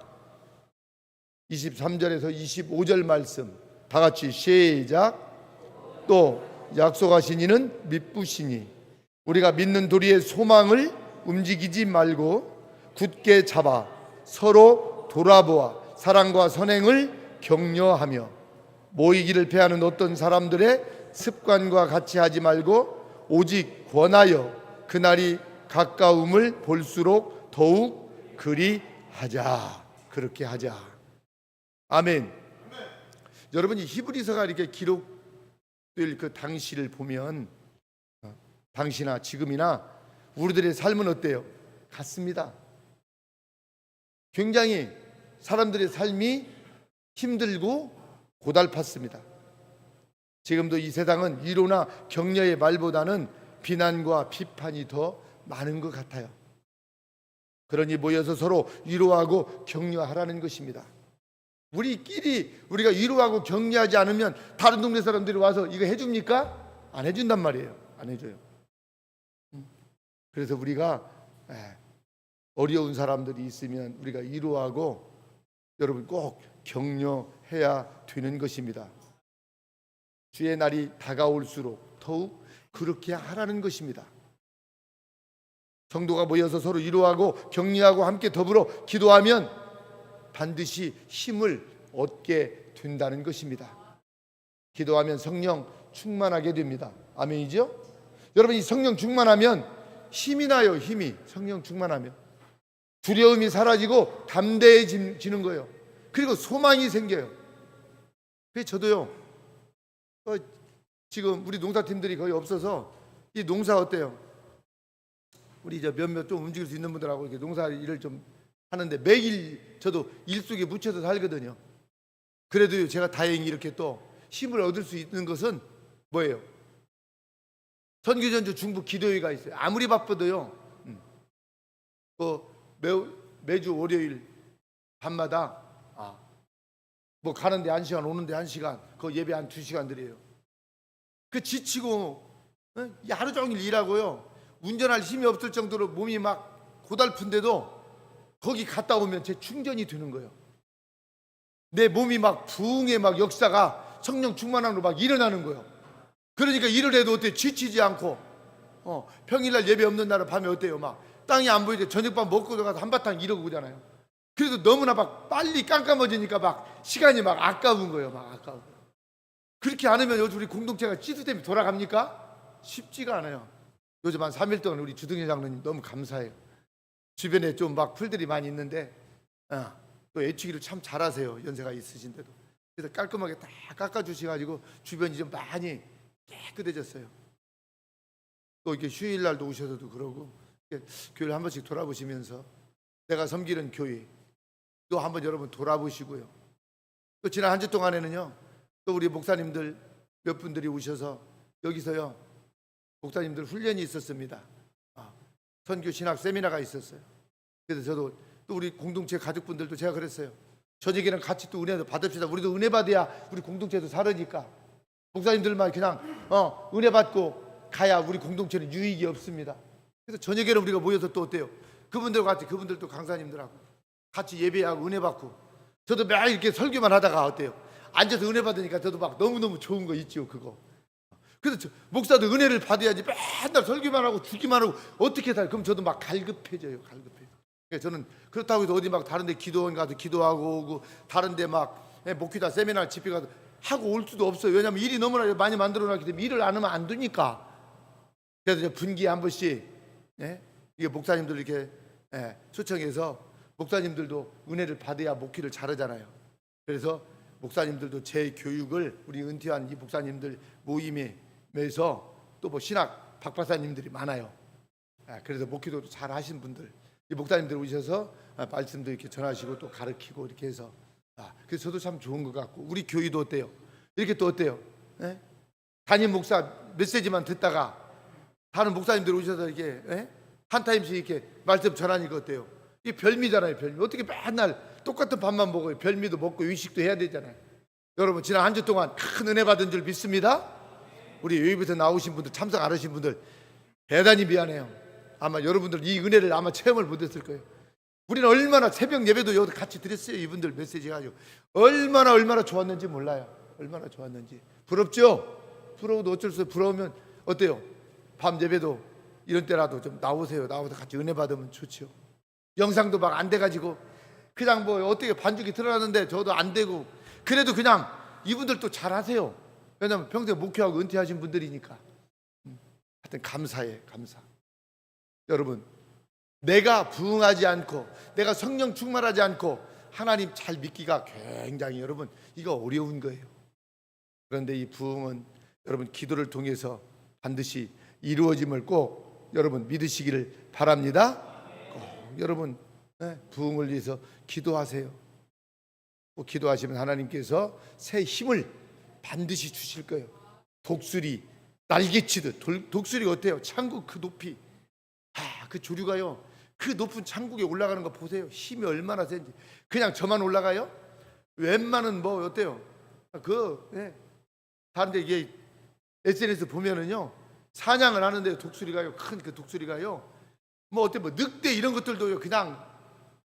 23절에서 25절 말씀 다 같이 시작. 또 약속하신 이는 믿부시니 우리가 믿는 도리의 소망을 움직이지 말고 굳게 잡아 서로 돌아보아 사랑과 선행을 격려하며 모이기를 패하는 어떤 사람들의 습관과 같이 하지 말고 오직 권하여 그날이 가까움을 볼수록 더욱 그리 하자. 그렇게 하자. 아멘. 여러분이 히브리서가 이렇게 기록될 그 당시를 보면 당시나 지금이나 우리들의 삶은 어때요? 같습니다. 굉장히 사람들의 삶이 힘들고 고달팠습니다. 지금도 이 세상은 위로나 격려의 말보다는 비난과 비판이 더 많은 것 같아요. 그러니 모여서 서로 위로하고 격려하라는 것입니다. 우리끼리 우리가 위로하고 격려하지 않으면 다른 동네 사람들이 와서 이거 해줍니까? 안 해준단 말이에요. 안 해줘요. 그래서 우리가 어려운 사람들이 있으면 우리가 위로하고 여러분 꼭 격려해야 되는 것입니다. 주의 날이 다가올수록 더욱 그렇게 하라는 것입니다. 성도가 모여서 서로 위로하고 격려하고 함께 더불어 기도하면 반드시 힘을 얻게 된다는 것입니다. 기도하면 성령 충만하게 됩니다. 아멘이죠? 여러분 이 성령 충만하면 힘이 나요. 힘이 성령 충만하면 두려움이 사라지고 담대해지는 거예요. 그리고 소망이 생겨요. 그래서 저도요 지금 우리 농사팀들이 거의 없어서 이 농사 어때요? 우리 이제 몇몇 좀 움직일 수 있는 분들하고 이렇게 농사 일을 좀 하는데 매일 저도 일 속에 묻혀서 살거든요. 그래도 제가 다행히 이렇게 또 힘을 얻을 수 있는 것은 뭐예요? 선교전주 중부 기도회가 있어요. 아무리 바빠도요 매주 월요일 밤마다 뭐 가는데 1시간 오는데 1시간 그 예배 한 2시간 드려요. 그 지치고 하루 종일 일하고요 운전할 힘이 없을 정도로 몸이 막 고달픈데도 거기 갔다 오면 제 충전이 되는 거예요. 내 몸이 막 부흥의 막 역사가 성령 충만함으로 막 일어나는 거예요. 그러니까 일을 해도 어때요? 지치지 않고 평일날 예배 없는 날은 밤에 어때요? 막 땅이 안 보이는데 저녁밥 먹고 들어가서 한바탕 이러고 그러잖아요. 그래도 너무나 막 빨리 깜깜해지니까 막 시간이 막 아까운 거예요. 막 아까운 거예요. 그렇게 안 하면 요즘 우리 공동체가 시스템이 돌아갑니까? 쉽지가 않아요. 요즘 한 3일 동안 우리 주둥이 장로님 너무 감사해요. 주변에 좀 막 풀들이 많이 있는데 또 애치기를 참 잘하세요. 연세가 있으신데도. 그래서 깔끔하게 다 깎아주셔가지고 주변이 좀 많이 깨끗해졌어요. 또 이렇게 휴일날도 오셔서도 그러고 교회를 한 번씩 돌아보시면서 내가 섬기는 교회 또 한번 여러분 돌아보시고요. 또 지난 한 주 동안에는요 또 우리 목사님들 몇 분들이 오셔서 여기서요 목사님들 훈련이 있었습니다. 선교 신학 세미나가 있었어요. 그래서 저도 또 우리 공동체 가족분들도 제가 그랬어요. 저녁에는 같이 또 은혜도 받읍시다. 우리도 은혜 받아야 우리 공동체도 살으니까 목사님들만 그냥 은혜 받고 가야 우리 공동체는 유익이 없습니다. 그래서 저녁에는 우리가 모여서 또 어때요? 그분들과 같이 그분들도 강사님들하고 같이 예배하고 은혜 받고 저도 매일 이렇게 설교만 하다가 어때요? 앉아서 은혜 받으니까 저도 막 너무너무 좋은 거 있죠 그거. 그래서 목사도 은혜를 받아야지 맨날 설교만 하고 주기만 하고 어떻게 살? 그럼 저도 막 갈급해져요. 갈급해요. 그래서 저는 그렇다고 해서 어디 막 다른 데 기도원 가서 기도하고 오고 다른 데 막 목회자 세미나 집회 가서 하고 올 수도 없어요. 왜냐하면 일이 너무나 많이 만들어놨기 때문에 일을 안 하면 안 되니까. 그래서 이제 분기에 한 번씩 이게 목사님들 이렇게 초청해서 목사님들도 은혜를 받아야 목회를 잘하잖아요. 그래서 목사님들도 제 교육을 우리 은퇴한 이 목사님들 모임에 매서 또 뭐 신학 박박사님들이 많아요. 그래서 목회도 잘 하신 분들 이 목사님들 오셔서 말씀도 이렇게 전하시고 또 가르치고 이렇게 해서 그래서 저도 참 좋은 것 같고 우리 교회도 어때요? 이렇게 또 어때요? 담임 목사 메시지만 듣다가 다른 목사님들 오셔서 이렇게 한 타임씩 이렇게 말씀 전하니까 어때요? 이게 별미잖아요. 별미. 어떻게 맨날 똑같은 밥만 먹어요? 별미도 먹고 의식도 해야 되잖아요. 여러분 지난 한 주 동안 큰 은혜 받은 줄 믿습니다. 우리 여기부터 나오신 분들 참석 안 하신 분들 대단히 미안해요. 아마 여러분들 이 은혜를 아마 체험을 못했을 거예요. 우리는 얼마나 새벽 예배도 여기 같이 드렸어요. 이분들 메시지 가지고 얼마나 좋았는지 몰라요. 얼마나 좋았는지. 부럽죠? 부러워도 어쩔 수 없어요. 부러우면 어때요? 밤 예배도 이런 때라도 좀 나오세요. 나와서 같이 은혜 받으면 좋죠. 영상도 막 안 돼가지고 그냥 뭐 어떻게 반죽이 드러나는데 저도 안 되고 그래도 그냥 이분들도 잘하세요. 왜냐하면 평생 목회하고 은퇴하신 분들이니까. 하여튼 감사해. 감사. 여러분 내가 부흥하지 않고 내가 성령 충만하지 않고 하나님 잘 믿기가 굉장히 여러분 이거 어려운 거예요. 그런데 이 부흥은 여러분 기도를 통해서 반드시 이루어짐을 꼭 여러분 믿으시기를 바랍니다. 여러분 부흥을 위해서 기도하세요. 꼭 기도하시면 하나님께서 새 힘을 반드시 주실 거예요. 독수리 날개치듯 독수리가 어때요? 창국 그 높이 그 조류가요 그 높은 창국에 올라가는 거 보세요. 힘이 얼마나 센지. 그냥 저만 올라가요? 웬만한 뭐 어때요? 다른데 이게 SNS 보면은요 사냥을 하는데 독수리가요 큰 그 독수리가요 뭐 어때 뭐 늑대 이런 것들도요 그냥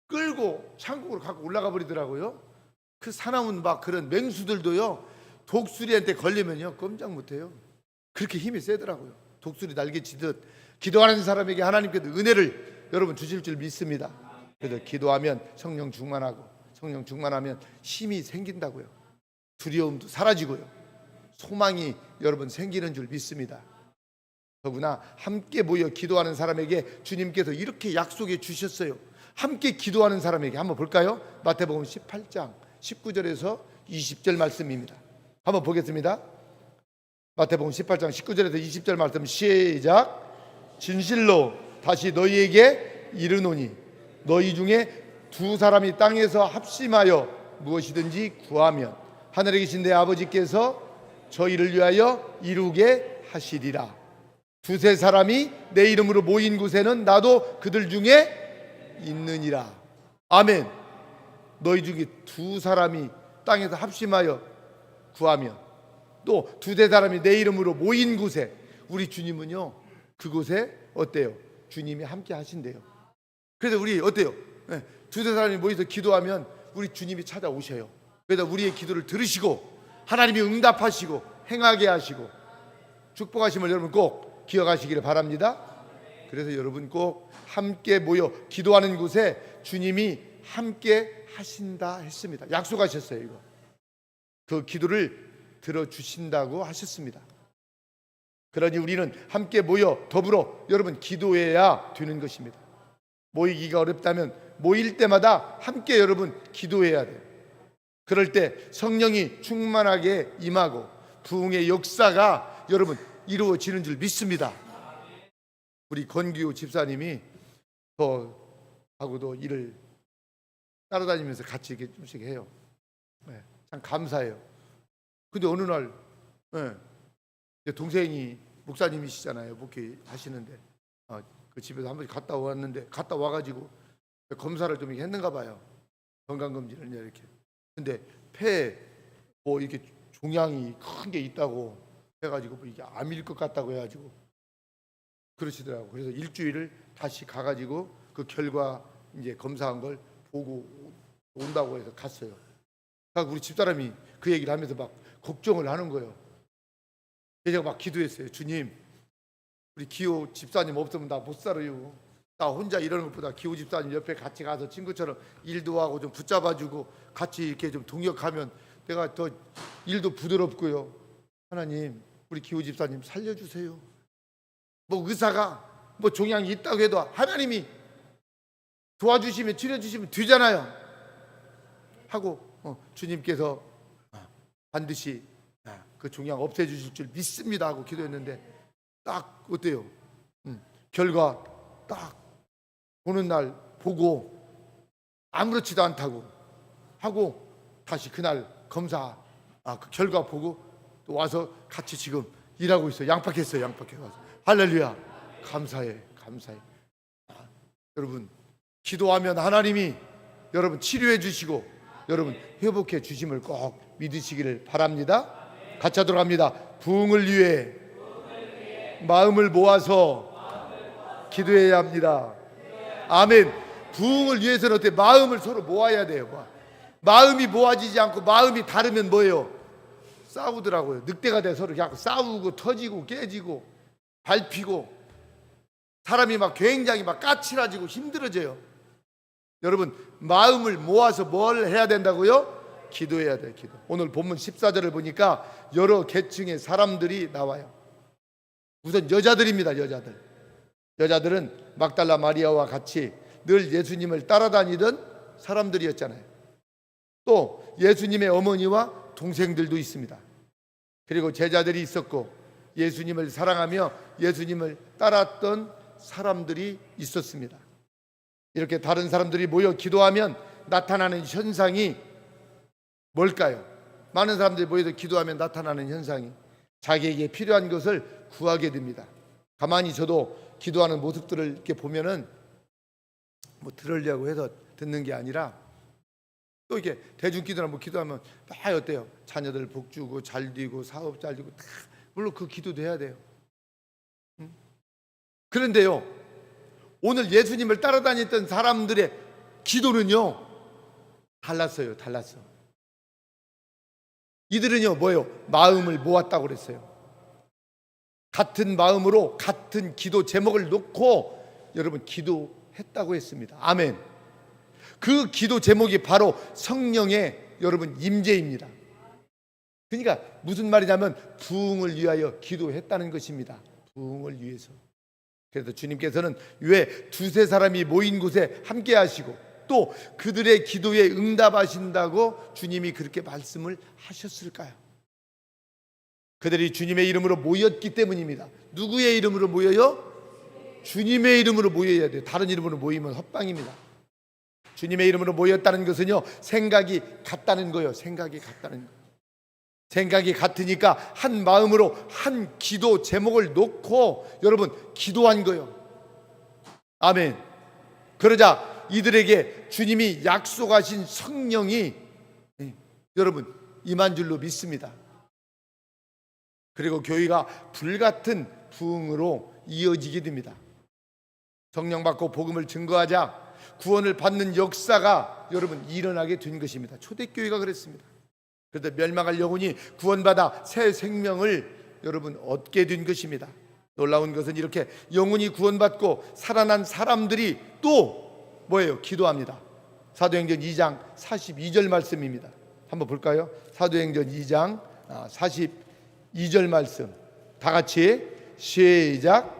끌고 창국으로 갖고 올라가 버리더라고요. 그 사나운 막 그런 맹수들도요 독수리한테 걸리면요 꼼짝 못해요. 그렇게 힘이 세더라고요. 독수리 날개치듯 기도하는 사람에게 하나님께서 은혜를 여러분 주실 줄 믿습니다. 그래서 기도하면 성령 충만하고 성령 충만하면 힘이 생긴다고요. 두려움도 사라지고요. 소망이 여러분 생기는 줄 믿습니다. 더구나 함께 모여 기도하는 사람에게 주님께서 이렇게 약속해 주셨어요. 함께 기도하는 사람에게. 한번 볼까요? 마태복음 18장 19절에서 20절 말씀입니다. 한번 보겠습니다. 마태복음 18장 19절에서 20절 말씀 시작. 진실로 다시 너희에게 이르노니 너희 중에 두 사람이 땅에서 합심하여 무엇이든지 구하면 하늘에 계신 내 아버지께서 저희를 위하여 이루게 하시리라. 두세 사람이 내 이름으로 모인 곳에는 나도 그들 중에 있느니라. 아멘. 너희 중에 두 사람이 땅에서 합심하여 구하면, 또 두세 사람이 내 이름으로 모인 곳에, 우리 주님은요 그곳에 어때요? 주님이 함께 하신대요. 그래서 우리 어때요? 두세 사람이 모여서 기도하면 우리 주님이 찾아오셔요. 그래서 우리의 기도를 들으시고 하나님이 응답하시고 행하게 하시고 축복하심을 여러분 꼭 기억하시기를 바랍니다. 그래서 여러분 꼭 함께 모여 기도하는 곳에 주님이 함께 하신다 했습니다. 약속하셨어요. 이거 그 기도를 들어주신다고 하셨습니다. 그러니 우리는 함께 모여 더불어 여러분 기도해야 되는 것입니다. 모이기가 어렵다면 모일 때마다 함께 여러분 기도해야 돼요. 그럴 때 성령이 충만하게 임하고 부흥의 역사가 여러분 이루어지는 줄 믿습니다. 우리 권규 집사님이 저하고도 일을 따라다니면서 같이 이렇게 좀씩 해요. 참 감사해요. 근데 어느 날 동생이 목사님이시잖아요. 목회 하시는데 그 집에서 한번 갔다 왔는데 갔다 와가지고 검사를 좀 했는가 봐요. 건강검진을 이렇게. 근데 폐에 뭐 이렇게 종양이 큰 게 있다고 해가지고 뭐 이게 암일 것 같다고 해가지고 그러시더라고. 그래서 일주일을 다시 가가지고 그 결과 이제 검사한 걸 보고 온다고 해서 갔어요. 그러니까 우리 집사람이 그 얘기를 하면서 막 걱정을 하는 거예요. 제가 막 기도했어요. 주님, 우리 기호 집사님 없으면 나 못 살아요. 나 혼자 이러는 것보다 기호 집사님 옆에 같이 가서 친구처럼 일도 하고 좀 붙잡아주고 같이 이렇게 좀 동역하면 내가 더 일도 부드럽고요. 하나님, 우리 기호 집사님 살려주세요. 뭐 의사가 뭐 종양이 있다고 해도 하나님이 도와주시면 치료주시면 되잖아요. 하고 주님께서 반드시 그 종양 없애주실 줄 믿습니다 하고 기도했는데 딱 어때요? 결과 딱 보는 날 보고 아무렇지도 않다고 하고 다시 그날 검사 그 결과 보고 또 와서 같이 지금 일하고 있어요. 양박했어요. 양박해 와서 할렐루야. 감사해. 여러분 기도하면 하나님이 여러분 치료해 주시고 여러분 회복해 주심을 꼭 믿으시기를 바랍니다. 같이 하도록 합니다. 부흥을 위해 마음을 모아서 기도해야 합니다. 아멘. 부흥을 위해서는 어떻게 마음을 서로 모아야 돼요. 마음이 모아지지 않고 마음이 다르면 뭐예요? 싸우더라고요. 늑대가 돼 서로 자꾸 싸우고 터지고 깨지고 밟히고 사람이 막 굉장히 막 까칠해지고 힘들어져요. 여러분 마음을 모아서 뭘 해야 된다고요? 기도해야 돼요. 기도. 오늘 본문 14절을 보니까 여러 계층의 사람들이 나와요. 우선 여자들입니다. 여자들은 막달라 마리아와 같이 늘 예수님을 따라다니던 사람들이었잖아요. 또 예수님의 어머니와 동생들도 있습니다. 그리고 제자들이 있었고 예수님을 사랑하며 예수님을 따랐던 사람들이 있었습니다. 이렇게 다른 사람들이 모여 기도하면 나타나는 현상이 뭘까요? 많은 사람들이 모여서 기도하면 나타나는 현상이 자기에게 필요한 것을 구하게 됩니다. 가만히 저도 기도하는 모습들을 이렇게 보면은 뭐 들으려고 해서 듣는 게 아니라 또 이렇게 대중기도나 뭐 기도하면 막 어때요? 자녀들 복 주고 잘 되고 사업 잘 되고 다 물론 그 기도도 해야 돼요. 그런데요 오늘 예수님을 따라다녔던 사람들의 기도는요 달랐어요. 이들은요 뭐예요? 마음을 모았다고 그랬어요. 같은 마음으로 같은 기도 제목을 놓고 여러분 기도했다고 했습니다. 아멘. 그 기도 제목이 바로 성령의 여러분 임재입니다. 그러니까 무슨 말이냐면 부흥을 위하여 기도했다는 것입니다. 부흥을 위해서. 그래서 주님께서는 왜 두세 사람이 모인 곳에 함께 하시고 또 그들의 기도에 응답하신다고 주님이 그렇게 말씀을 하셨을까요? 그들이 주님의 이름으로 모였기 때문입니다. 누구의 이름으로 모여요? 주님의 이름으로 모여야 돼요. 다른 이름으로 모이면 헛방입니다. 주님의 이름으로 모였다는 것은요, 생각이 같다는 거예요. 생각이 같다는 거. 생각이 같으니까 한 마음으로 한 기도 제목을 놓고 여러분 기도한 거예요. 아멘. 그러자 이들에게 주님이 약속하신 성령이 여러분 임한 줄로 믿습니다. 그리고 교회가 불같은 부흥으로 이어지게 됩니다. 성령 받고 복음을 증거하자 구원을 받는 역사가 여러분 일어나게 된 것입니다. 초대교회가 그랬습니다. 그래서 멸망할 영혼이 구원받아 새 생명을 여러분 얻게 된 것입니다. 놀라운 것은 이렇게 영혼이 구원받고 살아난 사람들이 또 뭐예요? 기도합니다. 사도행전 2장 42절 말씀입니다. 한번 볼까요? 사도행전 2장 42절 말씀 다 같이 시작.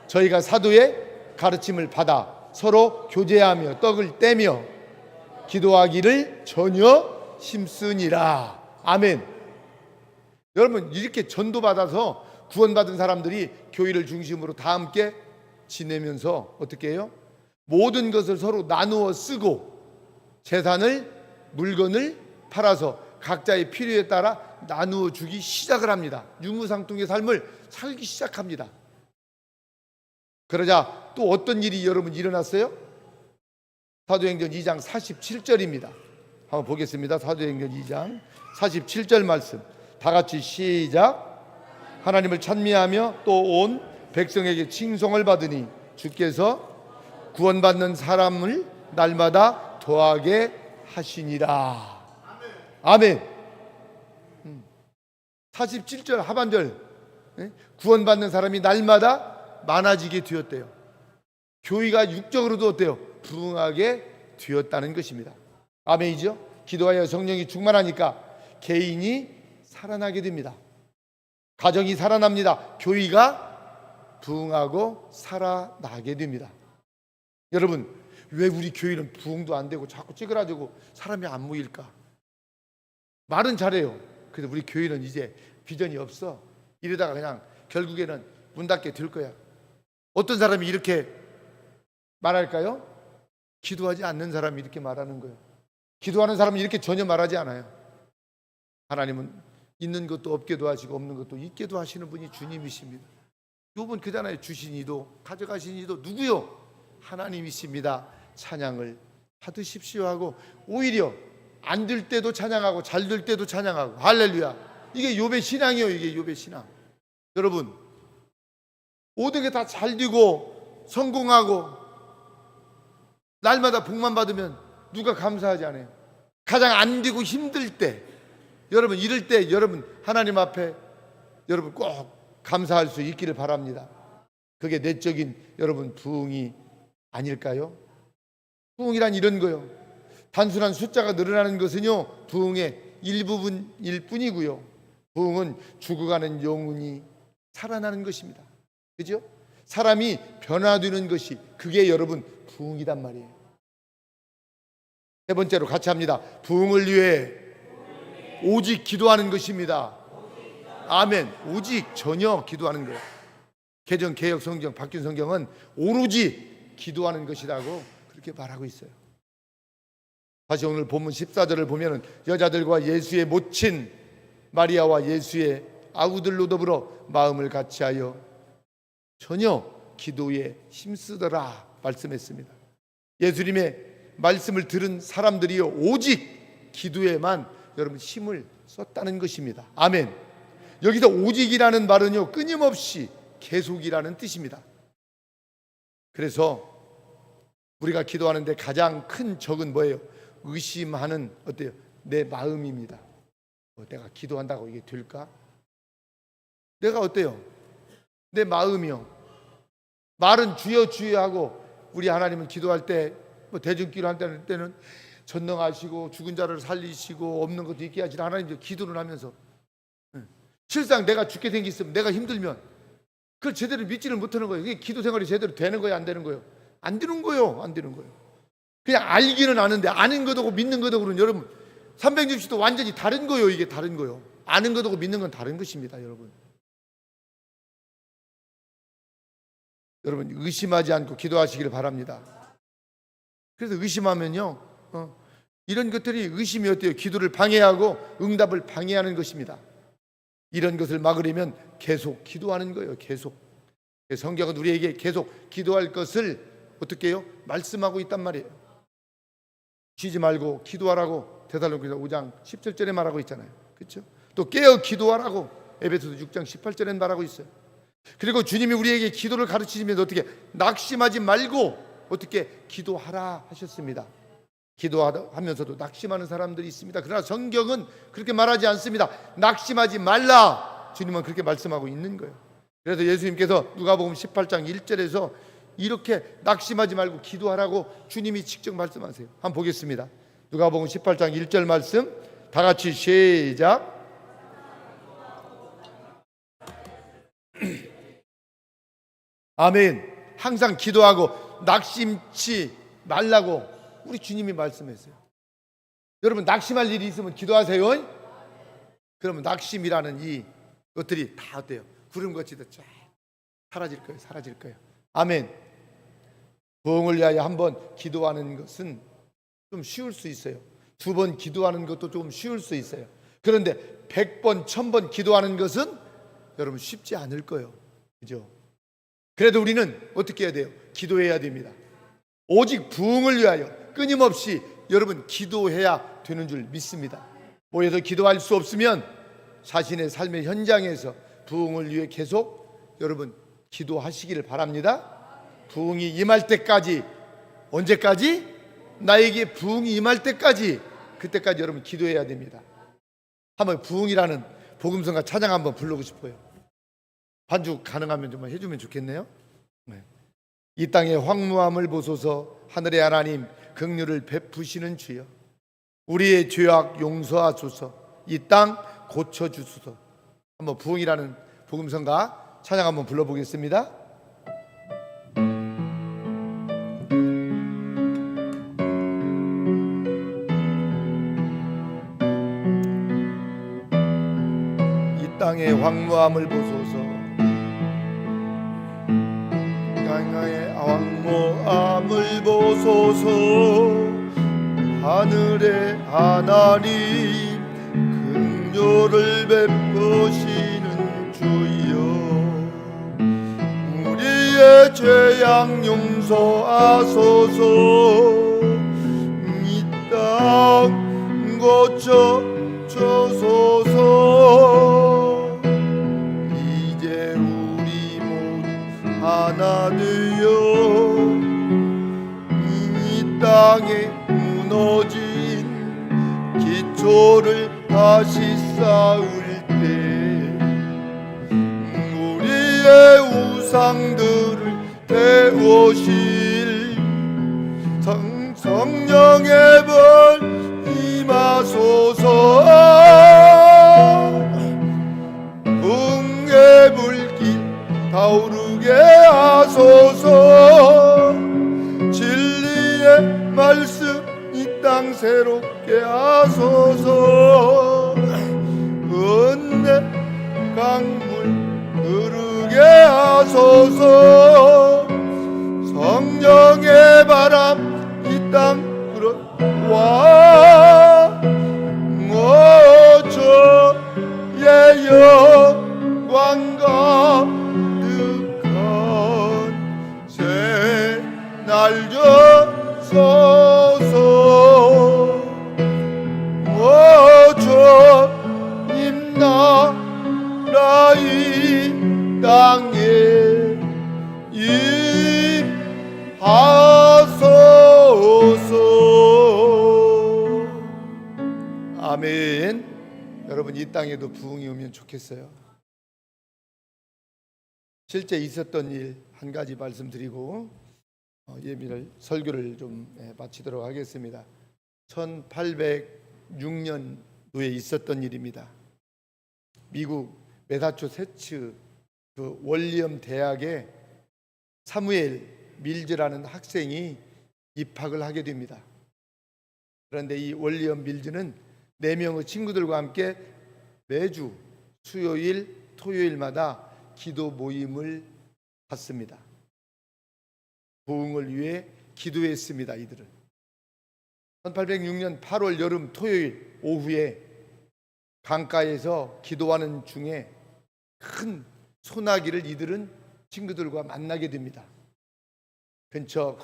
저희가 사도의 가르침을 받아 서로 교제하며 떡을 떼며 기도하기를 전혀 힘쓰니라. 아멘. 여러분 이렇게 전도받아서 구원받은 사람들이 교회를 중심으로 다 함께 지내면서 어떻게 해요? 모든 것을 서로 나누어 쓰고 재산을 물건을 팔아서 각자의 필요에 따라 나누어 주기 시작을 합니다. 유무상통의 삶을 살기 시작합니다. 그러자 또 어떤 일이 여러분 일어났어요? 사도행전 2장 47절입니다. 한번 보겠습니다. 사도행전 2장 47절 말씀 다 같이 시작. 하나님을 찬미하며 또 온 백성에게 칭송을 받으니 주께서 구원받는 사람을 날마다 더하게 하시니라. 아멘. 47절 하반절 구원받는 사람이 날마다 많아지게 되었대요. 교회가 육적으로도 어때요? 부흥하게 되었다는 것입니다. 아멘이죠? 기도하여 성령이 충만하니까 개인이 살아나게 됩니다. 가정이 살아납니다. 교회가 부흥하고 살아나게 됩니다. 여러분 왜 우리 교회는 부흥도 안 되고 자꾸 찌그러지고 사람이 안 모일까? 말은 잘해요. 그래서 우리 교회는 이제 비전이 없어. 이러다가 그냥 결국에는 문 닫게 될 거야. 어떤 사람이 이렇게 말할까요? 기도하지 않는 사람이 이렇게 말하는 거예요. 기도하는 사람은 이렇게 전혀 말하지 않아요. 하나님은 있는 것도 없게도 하시고 없는 것도 있게도 하시는 분이 주님이십니다. 요번 그잖아요. 주신 이도 가져가신 이도 누구요? 하나님이십니다. 찬양을 받으십시오 하고 오히려 안 될 때도 찬양하고 잘 될 때도 찬양하고 할렐루야. 이게 욥의 신앙이에요. 이게 욥의 신앙. 여러분 모든 게 다 잘 되고 성공하고 날마다 복만 받으면 누가 감사하지 않아요? 가장 안 되고 힘들 때 여러분 이럴 때 여러분 하나님 앞에 여러분 꼭 감사할 수 있기를 바랍니다. 그게 내적인 여러분 부흥이 아닐까요? 부흥이란 이런 거요. 단순한 숫자가 늘어나는 것은요 부흥의 일부분일 뿐이고요. 부흥은 죽어가는 영혼이 살아나는 것입니다. 그죠? 사람이 변화되는 것이 그게 여러분 부흥이단 말이에요. 세 번째로 같이 합니다. 부흥을 위해 오직 기도하는 것입니다. 아멘. 오직 전혀 기도하는 거예요. 개정 개혁 성경 바뀐 성경은 오로지 기도하는 것이라고 그렇게 말하고 있어요. 다시 오늘 본문 14절을 보면은 여자들과 예수의 모친 마리아와 예수의 아우들로 더불어 마음을 같이하여 전혀 기도에 힘쓰더라 말씀했습니다. 예수님의 말씀을 들은 사람들이요 오직 기도에만 여러분 힘을 썼다는 것입니다. 아멘. 여기서 오직이라는 말은요 끊임없이 계속이라는 뜻입니다. 그래서 우리가 기도하는데 가장 큰 적은 뭐예요? 의심하는 어때요? 내 마음입니다. 내가 기도한다고 이게 될까? 내가 어때요? 내 마음이요. 말은 주여 주여 하고 우리 하나님은 기도할 때 대중기도 할 때는 전능하시고 죽은 자를 살리시고 없는 것도 있게 하시는 하나님 기도를 하면서 실상 내가 죽게 생겼으면 내가 힘들면 그걸 제대로 믿지를 못하는 거예요. 이게 기도 생활이 제대로 되는 거예요, 안 되는 거예요? 안 되는 거예요, 안 되는 거예요. 그냥 알기는 아는데 아는 것하고 믿는 것하고는 여러분 360도 완전히 다른 거예요. 이게 다른 거예요. 아는 것하고 믿는 건 다른 것입니다, 여러분. 여러분 의심하지 않고 기도하시기를 바랍니다. 그래서 의심하면요, 이런 것들이 의심이 어때요? 기도를 방해하고 응답을 방해하는 것입니다. 이런 것을 막으려면 계속 기도하는 거예요. 계속. 성경은 우리에게 계속 기도할 것을 어떻게 해요? 말씀하고 있단 말이에요. 쉬지 말고 기도하라고 데살로니가서 5장 17절에 말하고 있잖아요. 그렇죠? 또 깨어 기도하라고 에베소서 6장 18절에 말하고 있어요. 그리고 주님이 우리에게 기도를 가르치시면서 어떻게 낙심하지 말고 어떻게 기도하라 하셨습니다. 기도하면서도 낙심하는 사람들이 있습니다. 그러나 성경은 그렇게 말하지 않습니다. 낙심하지 말라. 주님은 그렇게 말씀하고 있는 거예요. 그래서 예수님께서 누가복음 18장 1절에서 이렇게 낙심하지 말고 기도하라고 주님이 직접 말씀하세요. 한번 보겠습니다. 누가복음 18장 1절 말씀 다 같이 시작. 아멘. 항상 기도하고 낙심치 말라고 우리 주님이 말씀했어요. 여러분 낙심할 일이 있으면 기도하세요. 그러면 낙심이라는 이 것들이 다 어때요? 구름같이 쫙 사라질 거예요. 사라질 거예요. 아멘. 부흥을 위하여 한번 기도하는 것은 좀 쉬울 수 있어요. 2번 기도하는 것도 좀 쉬울 수 있어요. 그런데 100번, 1000번 기도하는 것은 여러분 쉽지 않을 거예요. 그죠? 그래도 우리는 어떻게 해야 돼요? 기도해야 됩니다. 오직 부흥을 위하여 끊임없이 여러분 기도해야 되는 줄 믿습니다. 모여서 기도할 수 없으면 자신의 삶의 현장에서 부흥을 위해 계속 여러분 기도하시기를 바랍니다. 부흥이 임할 때까지, 언제까지? 나에게 부흥이 임할 때까지, 그때까지 여러분 기도해야 됩니다. 한번 부흥이라는 복음성가 찬양 한번 부르고 싶어요. 반주 가능하면 좀 해주면 좋겠네요. 네. 이 땅의 황무함을 보소서. 하늘의 하나님 긍휼을 베푸시는 주여, 우리의 죄악 용서하소서. 이 땅 고쳐주소서. 한번 부흥이라는 복음성가 찬양 한번 불러보겠습니다. 이 땅의 황무함을 보소서. 땅의 황무함을 보소서. 하늘의 하나님 긍휼을 베푸시는 주여, 우리의 죄악 용서하소서. 이 땅 고쳐 주소서. 이제 우리 모두 하나 되어 이 땅에 무너진 기초를 다시 쌓을 때 우리의 우상들을 태우실 성령의 불 임하소서. 붕의 불길 타오르게 하소서. 진리의 말씀 이 땅 새롭게 하소서. 은혜 강물 흐르게 하소서. 성령의 바람 이 땅 불어와 주의 영광 가득한 새날 주소서. 주님 나라 이 땅에 임하소서. 아멘. 여러분 이 땅에도 부흥이 오면 좋겠어요. 실제 있었던 일 한 가지 말씀드리고 예비를 설교를 좀 마치도록 하겠습니다. 1806년도에 있었던 일입니다. 미국 매사추세츠 그 월리엄 대학에 사무엘 밀즈라는 학생이 입학을 하게 됩니다. 그런데 이 월리엄 밀즈는 4명의 친구들과 함께 매주 수요일, 토요일마다 기도 모임을 갖습니다. 부흥을 위해 기도했습니다. 이들은 1806년 8월 여름 토요일 오후에 강가에서 기도하는 중에 큰 소나기를 이들은 친구들과 만나게 됩니다. 근처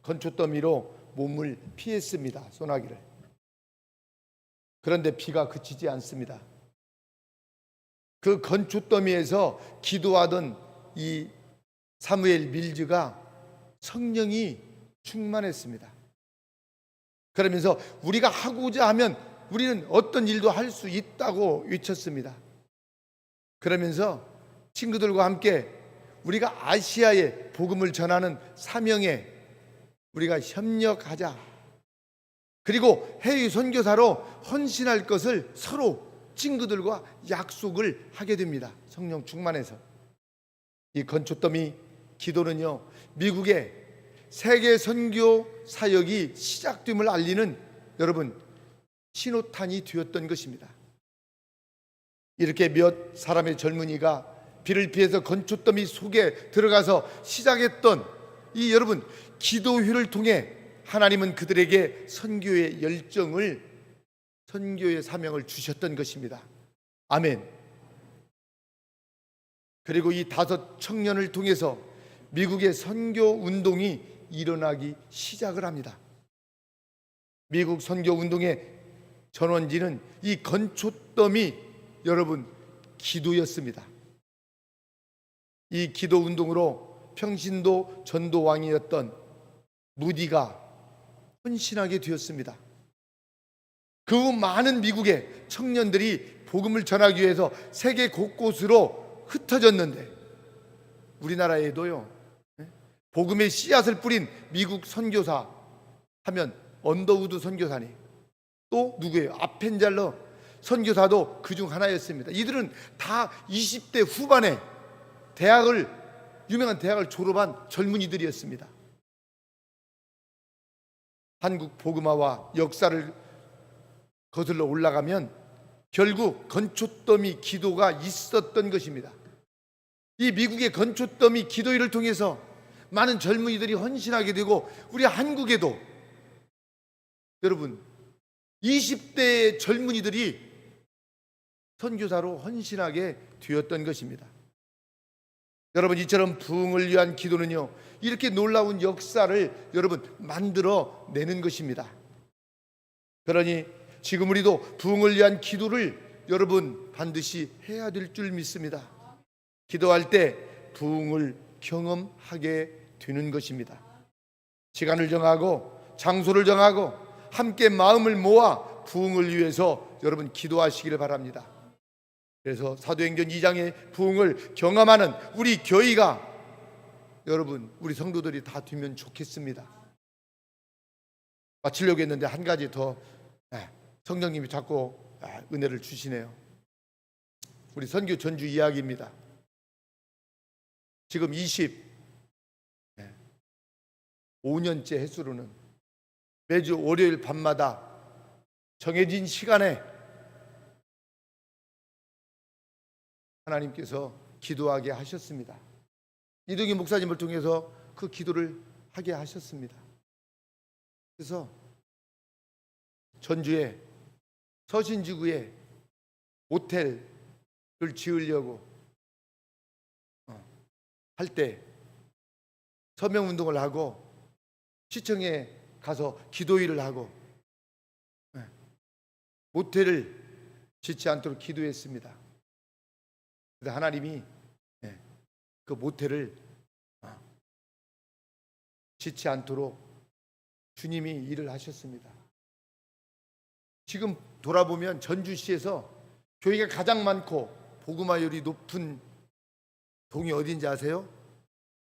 건초더미로 몸을 피했습니다. 소나기를. 그런데 비가 그치지 않습니다. 그 건초더미에서 기도하던 이 사무엘 밀즈가 성령이 충만했습니다. 그러면서 우리가 하고자 하면 우리는 어떤 일도 할 수 있다고 외쳤습니다. 그러면서 친구들과 함께 우리가 아시아에 복음을 전하는 사명에 우리가 협력하자. 그리고 해외 선교사로 헌신할 것을 서로 친구들과 약속을 하게 됩니다. 성령 충만해서. 이 건초더미 기도는요, 미국의 세계 선교 사역이 시작됨을 알리는 여러분 신호탄이 되었던 것입니다. 이렇게 몇 사람의 젊은이가 비를 피해서 건초더미 속에 들어가서 시작했던 이 여러분 기도회를 통해 하나님은 그들에게 선교의 열정을, 선교의 사명을 주셨던 것입니다. 아멘. 그리고 이 5 청년을 통해서 미국의 선교 운동이 일어나기 시작을 합니다. 미국 선교 운동의 전원지는 이 건초더미 여러분 기도였습니다. 이 기도 운동으로 평신도 전도왕이었던 무디가 헌신하게 되었습니다. 그 후 많은 미국의 청년들이 복음을 전하기 위해서 세계 곳곳으로 흩어졌는데 우리나라에도요, 복음의 씨앗을 뿌린 미국 선교사 하면 언더우드 선교사님, 또 누구예요? 아펜젤러 선교사도 그중 하나였습니다. 이들은 다 20대 후반에 유명한 대학을 졸업한 젊은이들이었습니다. 한국 복음화와 역사를 거슬러 올라가면 결국 건초더미 기도가 있었던 것입니다. 이 미국의 건초더미 기도회를 통해서 많은 젊은이들이 헌신하게 되고 우리 한국에도 여러분 20대의 젊은이들이 선교사로 헌신하게 되었던 것입니다. 여러분 이처럼 부흥을 위한 기도는요 이렇게 놀라운 역사를 여러분 만들어내는 것입니다. 그러니 지금 우리도 부흥을 위한 기도를 여러분 반드시 해야 될 줄 믿습니다. 기도할 때 부흥을 경험하게 되는 것입니다. 시간을 정하고 장소를 정하고 함께 마음을 모아 부흥을 위해서 여러분 기도하시기를 바랍니다. 그래서 사도행전 2장의 부흥을 경험하는 우리 교회가 여러분 우리 성도들이 다 되면 좋겠습니다. 마치려고 했는데 한 가지 더 성령님이 자꾸 은혜를 주시네요. 우리 선교 전주 이야기입니다. 지금 25년째 횟수로는 매주 월요일 밤마다 정해진 시간에 하나님께서 기도하게 하셨습니다. 이동희 목사님을 통해서 그 기도를 하게 하셨습니다. 그래서 전주에 서신지구에 모텔을 지으려고 할 때 서명운동을 하고 시청에 가서 기도회를 하고 모텔을 짓지 않도록 기도했습니다. 그래서 하나님이 그 모텔을 짓지 않도록 주님이 일을 하셨습니다. 지금 돌아보면 전주시에서 교회가 가장 많고 복음화율이 높은 동이 어딘지 아세요?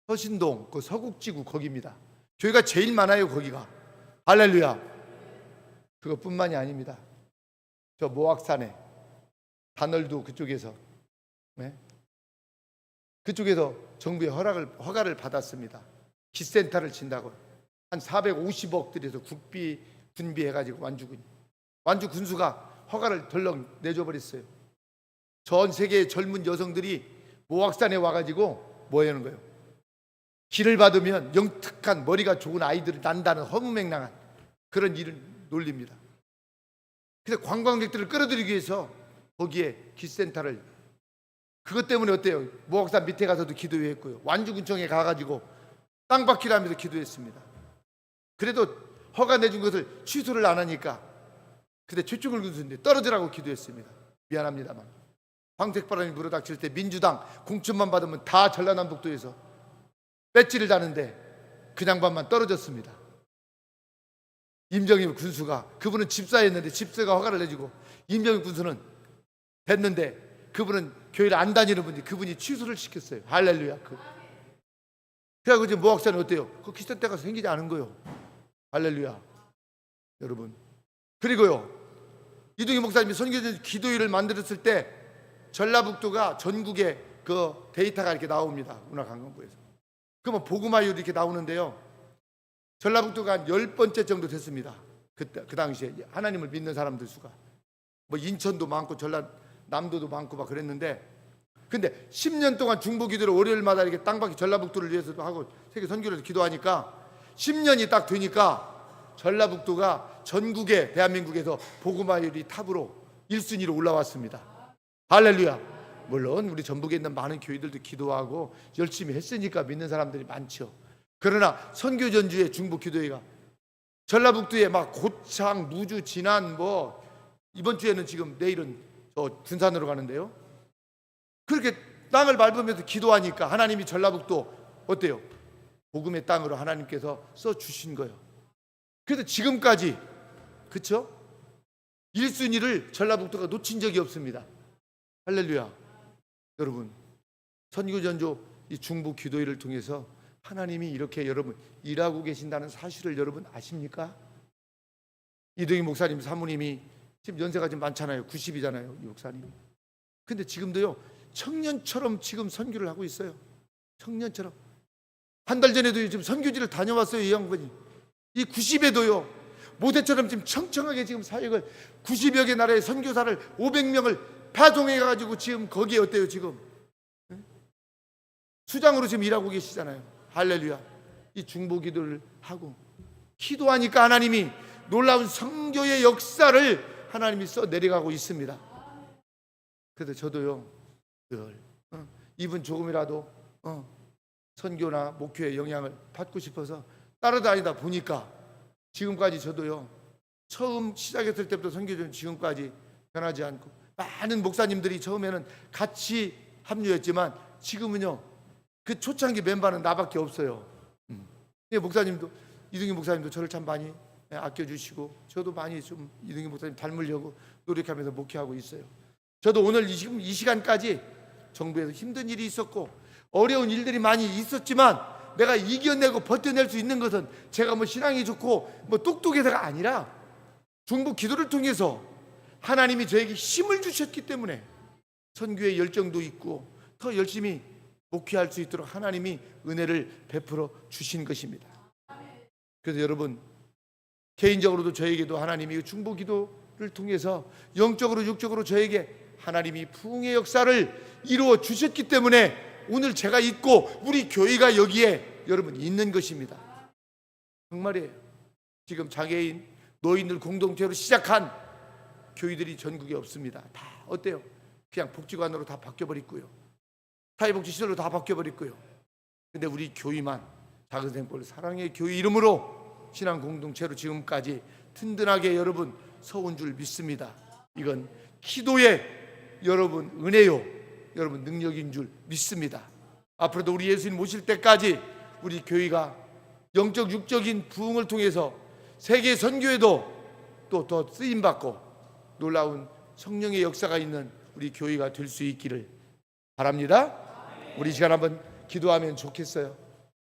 서신동 그 서국지구 거기입니다. 교회가 제일 많아요. 거기가. 할렐루야. 그것뿐만이 아닙니다. 저 모악산에 단월도 그쪽에서 그쪽에서 정부의 허가를 받았습니다. 기센터를 진다고 한 450억 들여서 국비 군비해가지고 완주 군수가 허가를 덜렁 내줘버렸어요. 전 세계의 젊은 여성들이 모악산에 와가지고 뭐 하는 거예요? 길을 받으면 영특한 머리가 좋은 아이들을 난다는 허무맹랑한 그런 일을 놀립니다. 그래서 관광객들을 끌어들이기 위해서 거기에 기센터를, 그것 때문에 어때요? 모악산 밑에 가서도 기도했고요, 완주군청에 가가지고 땅받기를 하면서 기도했습니다. 그래도 허가 내준 것을 취소를 안 하니까, 근데 최충을 군수인데 떨어지라고 기도했습니다. 미안합니다만 황색바람이 불어닥칠 때 민주당 공천만 받으면 다 전라남북도에서 배지를 다는데 그 양반만 떨어졌습니다. 임정희 군수가, 그분은 집사였는데 집사가 허가를 내주고 임정희 군수는 됐는데 그분은 교회를 안 다니는 분이, 그분이 취소를 시켰어요. 할렐루야. 그래가지고 지금 모악산은 어때요? 그 기센터가 생기지 않은 거예요. 할렐루야. 여러분, 그리고요, 이동희 목사님이 선교전 기도회를 만들었을 때 전라북도가 전국에 그 데이터가 이렇게 나옵니다. 문화관광부에서. 그러면 복음화율이 이렇게 나오는데요, 전라북도가 한 10번째 정도 됐습니다. 그 당시에 하나님을 믿는 사람들 수가, 뭐 인천도 많고 전라남도도 많고 막 그랬는데, 근데 10년 동안 중보기도를 월요일마다 이렇게 땅밖에 전라북도를 위해서도 하고 세계 선교를 하니까 10년이 딱 되니까 전라북도가 전국에, 대한민국에서 복음화율이 탑으로 1순위로 올라왔습니다. 할렐루야. 물론 우리 전북에 있는 많은 교회들도 기도하고 열심히 했으니까 믿는 사람들이 많죠. 그러나 선교전주의 중보기도회가 전라북도에 막 고창, 무주, 진안, 뭐 이번 주에는 지금 내일은 군산으로 가는데요, 그렇게 땅을 밟으면서 기도하니까 하나님이 전라북도 어때요? 복음의 땅으로 하나님께서 써주신 거예요. 그래서 지금까지, 그쵸? 1순위를 전라북도가 놓친 적이 없습니다. 할렐루야. 여러분, 선교전조 이 중부 기도회를 통해서 하나님이 이렇게 여러분 일하고 계신다는 사실을 여러분 아십니까? 이동희 목사님 사모님이 지금 연세가 좀 많잖아요. 90이잖아요, 이 목사님이. 근데 지금도요, 청년처럼 지금 선교를 하고 있어요. 청년처럼. 한 달 전에도 지금 선교지를 다녀왔어요, 이 양반이. 이 90에도요, 모대처럼 지금 청청하게 지금 사역을, 90여 개 나라의 선교사를 500명을 파송해 가지고 지금 거기에 어때요? 지금 수장으로 지금 일하고 계시잖아요. 할렐루야. 이 중보기도를 하고 기도하니까 하나님이 놀라운 선교의 역사를 하나님이 써 내려가고 있습니다. 그래서 저도요, 늘 이분 조금이라도 선교나 목회의 영향을 받고 싶어서 따라다니다 보니까 지금까지 저도요, 처음 시작했을 때부터 선교전 지금까지 변하지 않고, 많은 목사님들이 처음에는 같이 합류했지만 지금은요, 그 초창기 멤버는 나밖에 없어요. 목사님도, 이동희 목사님도 저를 참 많이 아껴주시고, 저도 많이 좀 이동희 목사님 닮으려고 노력하면서 목회하고 있어요. 저도 오늘 지금 이 시간까지 정부에서 힘든 일이 있었고 어려운 일들이 많이 있었지만 내가 이겨내고 버텨낼 수 있는 것은 제가 뭐 신앙이 좋고 뭐 똑똑해서가 아니라 중보 기도를 통해서 하나님이 저에게 힘을 주셨기 때문에 선교의 열정도 있고 더 열심히 목회할 수 있도록 하나님이 은혜를 베풀어 주신 것입니다. 그래서 여러분, 개인적으로도 저에게도 하나님이 중보 기도를 통해서 영적으로 육적으로 저에게 하나님이 부흥의 역사를 이루어 주셨기 때문에 오늘 제가 있고 우리 교회가 여기에 여러분 있는 것입니다. 정말이에요. 지금 장애인, 노인들 공동체로 시작한 교회들이 전국에 없습니다. 다 어때요? 그냥 복지관으로 다 바뀌어버렸고요, 사회복지시설로 다 바뀌어버렸고요. 근데 우리 교회만 작은 생볼 사랑의 교회 이름으로 신앙 공동체로 지금까지 든든하게 여러분 서온 줄 믿습니다. 이건 기도의 여러분 은혜요, 여러분 능력인 줄 믿습니다. 앞으로도 우리 예수님 오실 때까지 우리 교회가 영적 육적인 부흥을 통해서 세계 선교에도 또 더 쓰임 받고 놀라운 성령의 역사가 있는 우리 교회가 될 수 있기를 바랍니다. 우리 시간 한번 기도하면 좋겠어요.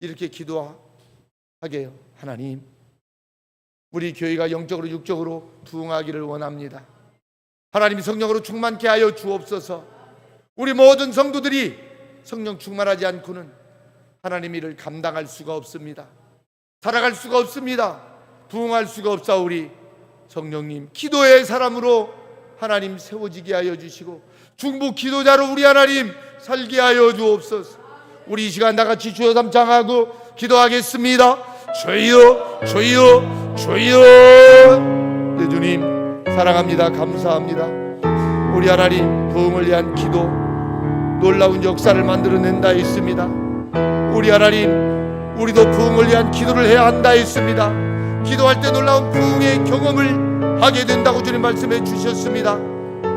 이렇게 기도하게요. 하나님, 우리 교회가 영적으로 육적으로 부흥하기를 원합니다. 하나님이 성령으로 충만케 하여 주옵소서. 우리 모든 성도들이 성령 충만하지 않고는 하나님 일을 감당할 수가 없습니다. 살아갈 수가 없습니다. 부응할 수가 없사오니 성령님 기도의 사람으로 하나님 세워지게 하여 주시고 중보 기도자로 우리 하나님 살게 하여 주옵소서. 우리 이 시간 다같이 주여 삼창하고 기도하겠습니다. 주여 주여 주여. 네 주님 사랑합니다. 감사합니다. 우리 하나님 부흥을 위한 기도 놀라운 역사를 만들어낸다 했습니다. 우리 하나님 우리도 부흥을 위한 기도를 해야 한다 했습니다. 기도할 때 놀라운 부흥의 경험을 하게 된다고 주님 말씀해 주셨습니다.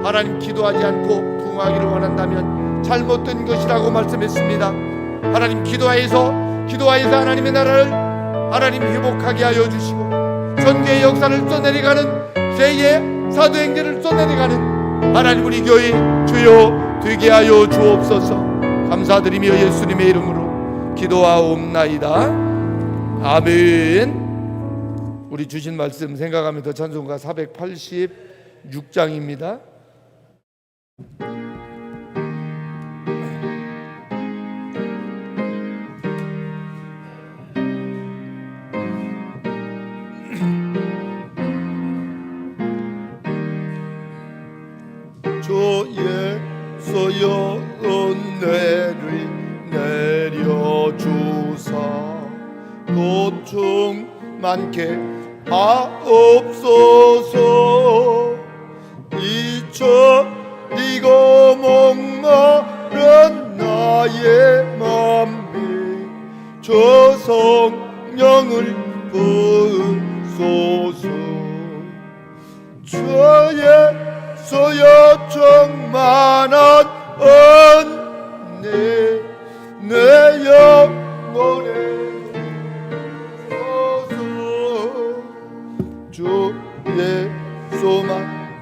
하나님 기도하지 않고 부흥하기를 원한다면 잘못된 것이라고 말씀했습니다. 하나님 기도하여서 하나님의 나라를 하나님 회복하게 하여 주시고 전개의 역사를 쏘내려가는 제2의 사도행전을 쏘내려가는 하나님 우리 교회 주여 되게 하여 주옵소서. 감사드리며 예수님의 이름으로 기도하옵나이다. 아멘. 우리 주신 말씀 생각하면서 찬송가 486장입니다. 주의 소연내를 내려주사 고충 많게 하옵소서. 잊혀지고 목마른 나의 맘에 저 성령을 부으소서. 주의 소여 충만한 은혜 내 영혼에 소서. 주의 소만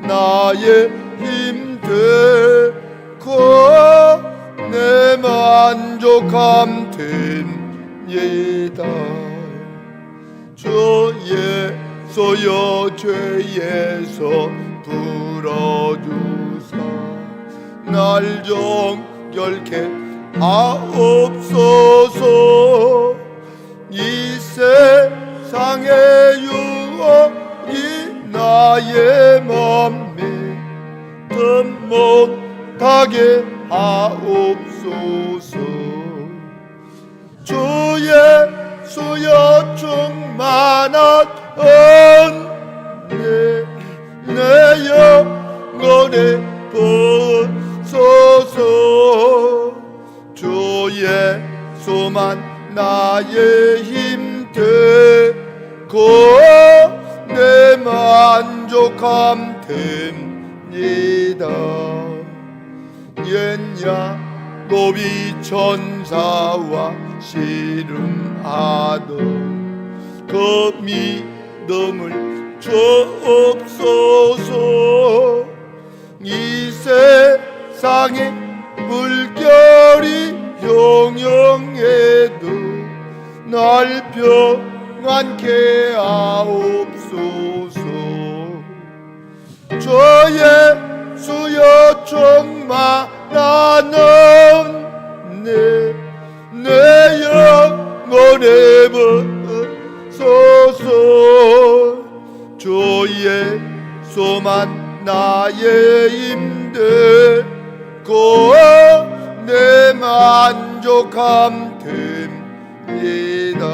나의 힘 되고 내 만족함 됩니다. 주의 소여 죄에서 풀어주사 날 정결케 하옵소서. 이 세상의 유혹이 나의 맘에 더 못하게 하옵소서. 주의 수여 충만한 은혜 내 영혼에 부소서. 주의 소만 나의 힘 되고 내 만족함 됩니다. 옛 야곱이 천사와 씨름하던 그 믿음을 주옵소서. 이 세상에 물결이 형형해도 날 평안케 하옵소서. 주의 수여 충만한 은혜 내 영혼에 부소서. 주의 소만 나의 힘되고 내 만족함 됩니다.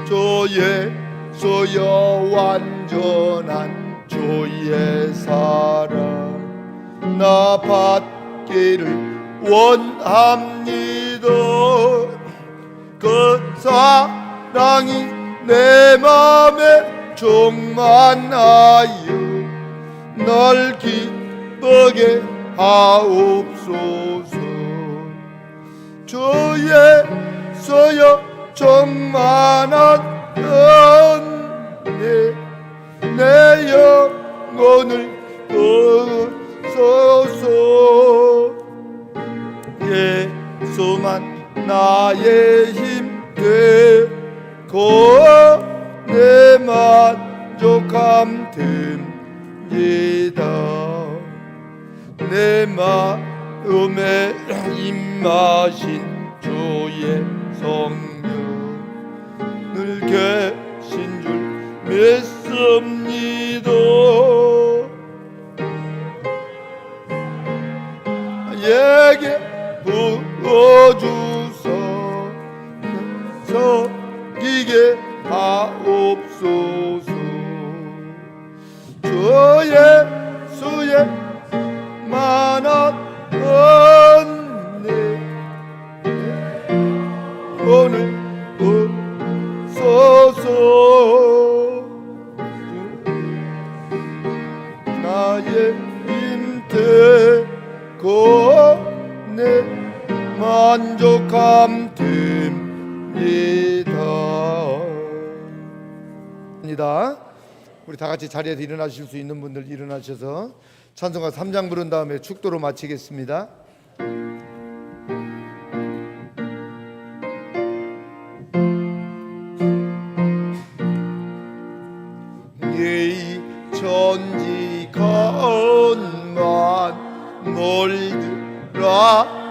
주의 소여 완전한 주의 사랑 나 받기를 원합니다. 그 사랑이 내 맘에 충만하여 널 기쁘게 하옵소서. 주의 소여 충만한 은혜 내 영혼을 부소서. 예수만 나의 힘 되고 내 만족함 됩니다. 내 음에 임하신 주의 성령 늘 계신 줄 믿습니다. 예게 부어주소 섬기게 하옵소서. 주 예수의 만한 은혜 오늘 없소서. 나의 힘되고 내 만족함 됩니다. 우리 다 같이 자리에서 일어나실 수 있는 분들 일어나셔서 찬송가 3장 부른 다음에 축도로 마치겠습니다. 이 천지건만 몰드라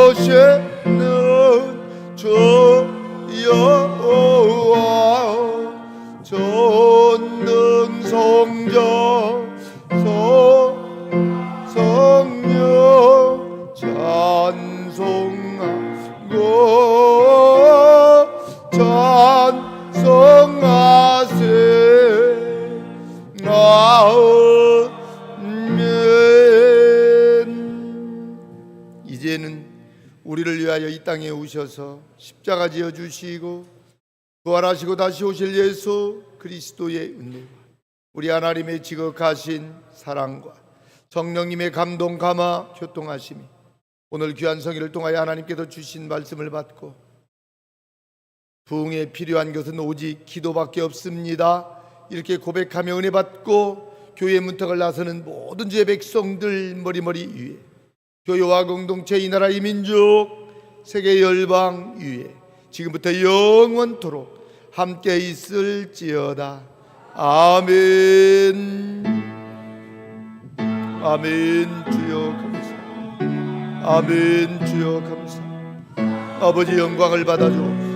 보주시는 주 여호와 전능 성자 성령 찬송하고 찬송하세 아멘. 이제는 우리를 위하여 이 땅에 오셔서 십자가 지어 주시고 부활하시고 다시 오실 예수 그리스도의 은혜와 우리 하나님의 지극하신 사랑과 성령님의 감동 감화 교통하심이 오늘 귀한 성의를 통하여 하나님께서 주신 말씀을 받고 부흥에 필요한 것은 오직 기도밖에 없습니다. 이렇게 고백하며 은혜 받고 교회 문턱을 나서는 모든 주의 백성들 머리머리 위에 교회와 공동체 이 나라 이 민족 세계 열방 위에 지금부터 영원토록 함께 있을지어다. 아멘. 아멘. 주여 감사. 아멘. 주여 감사. 아버지 영광을 받아주옵소서.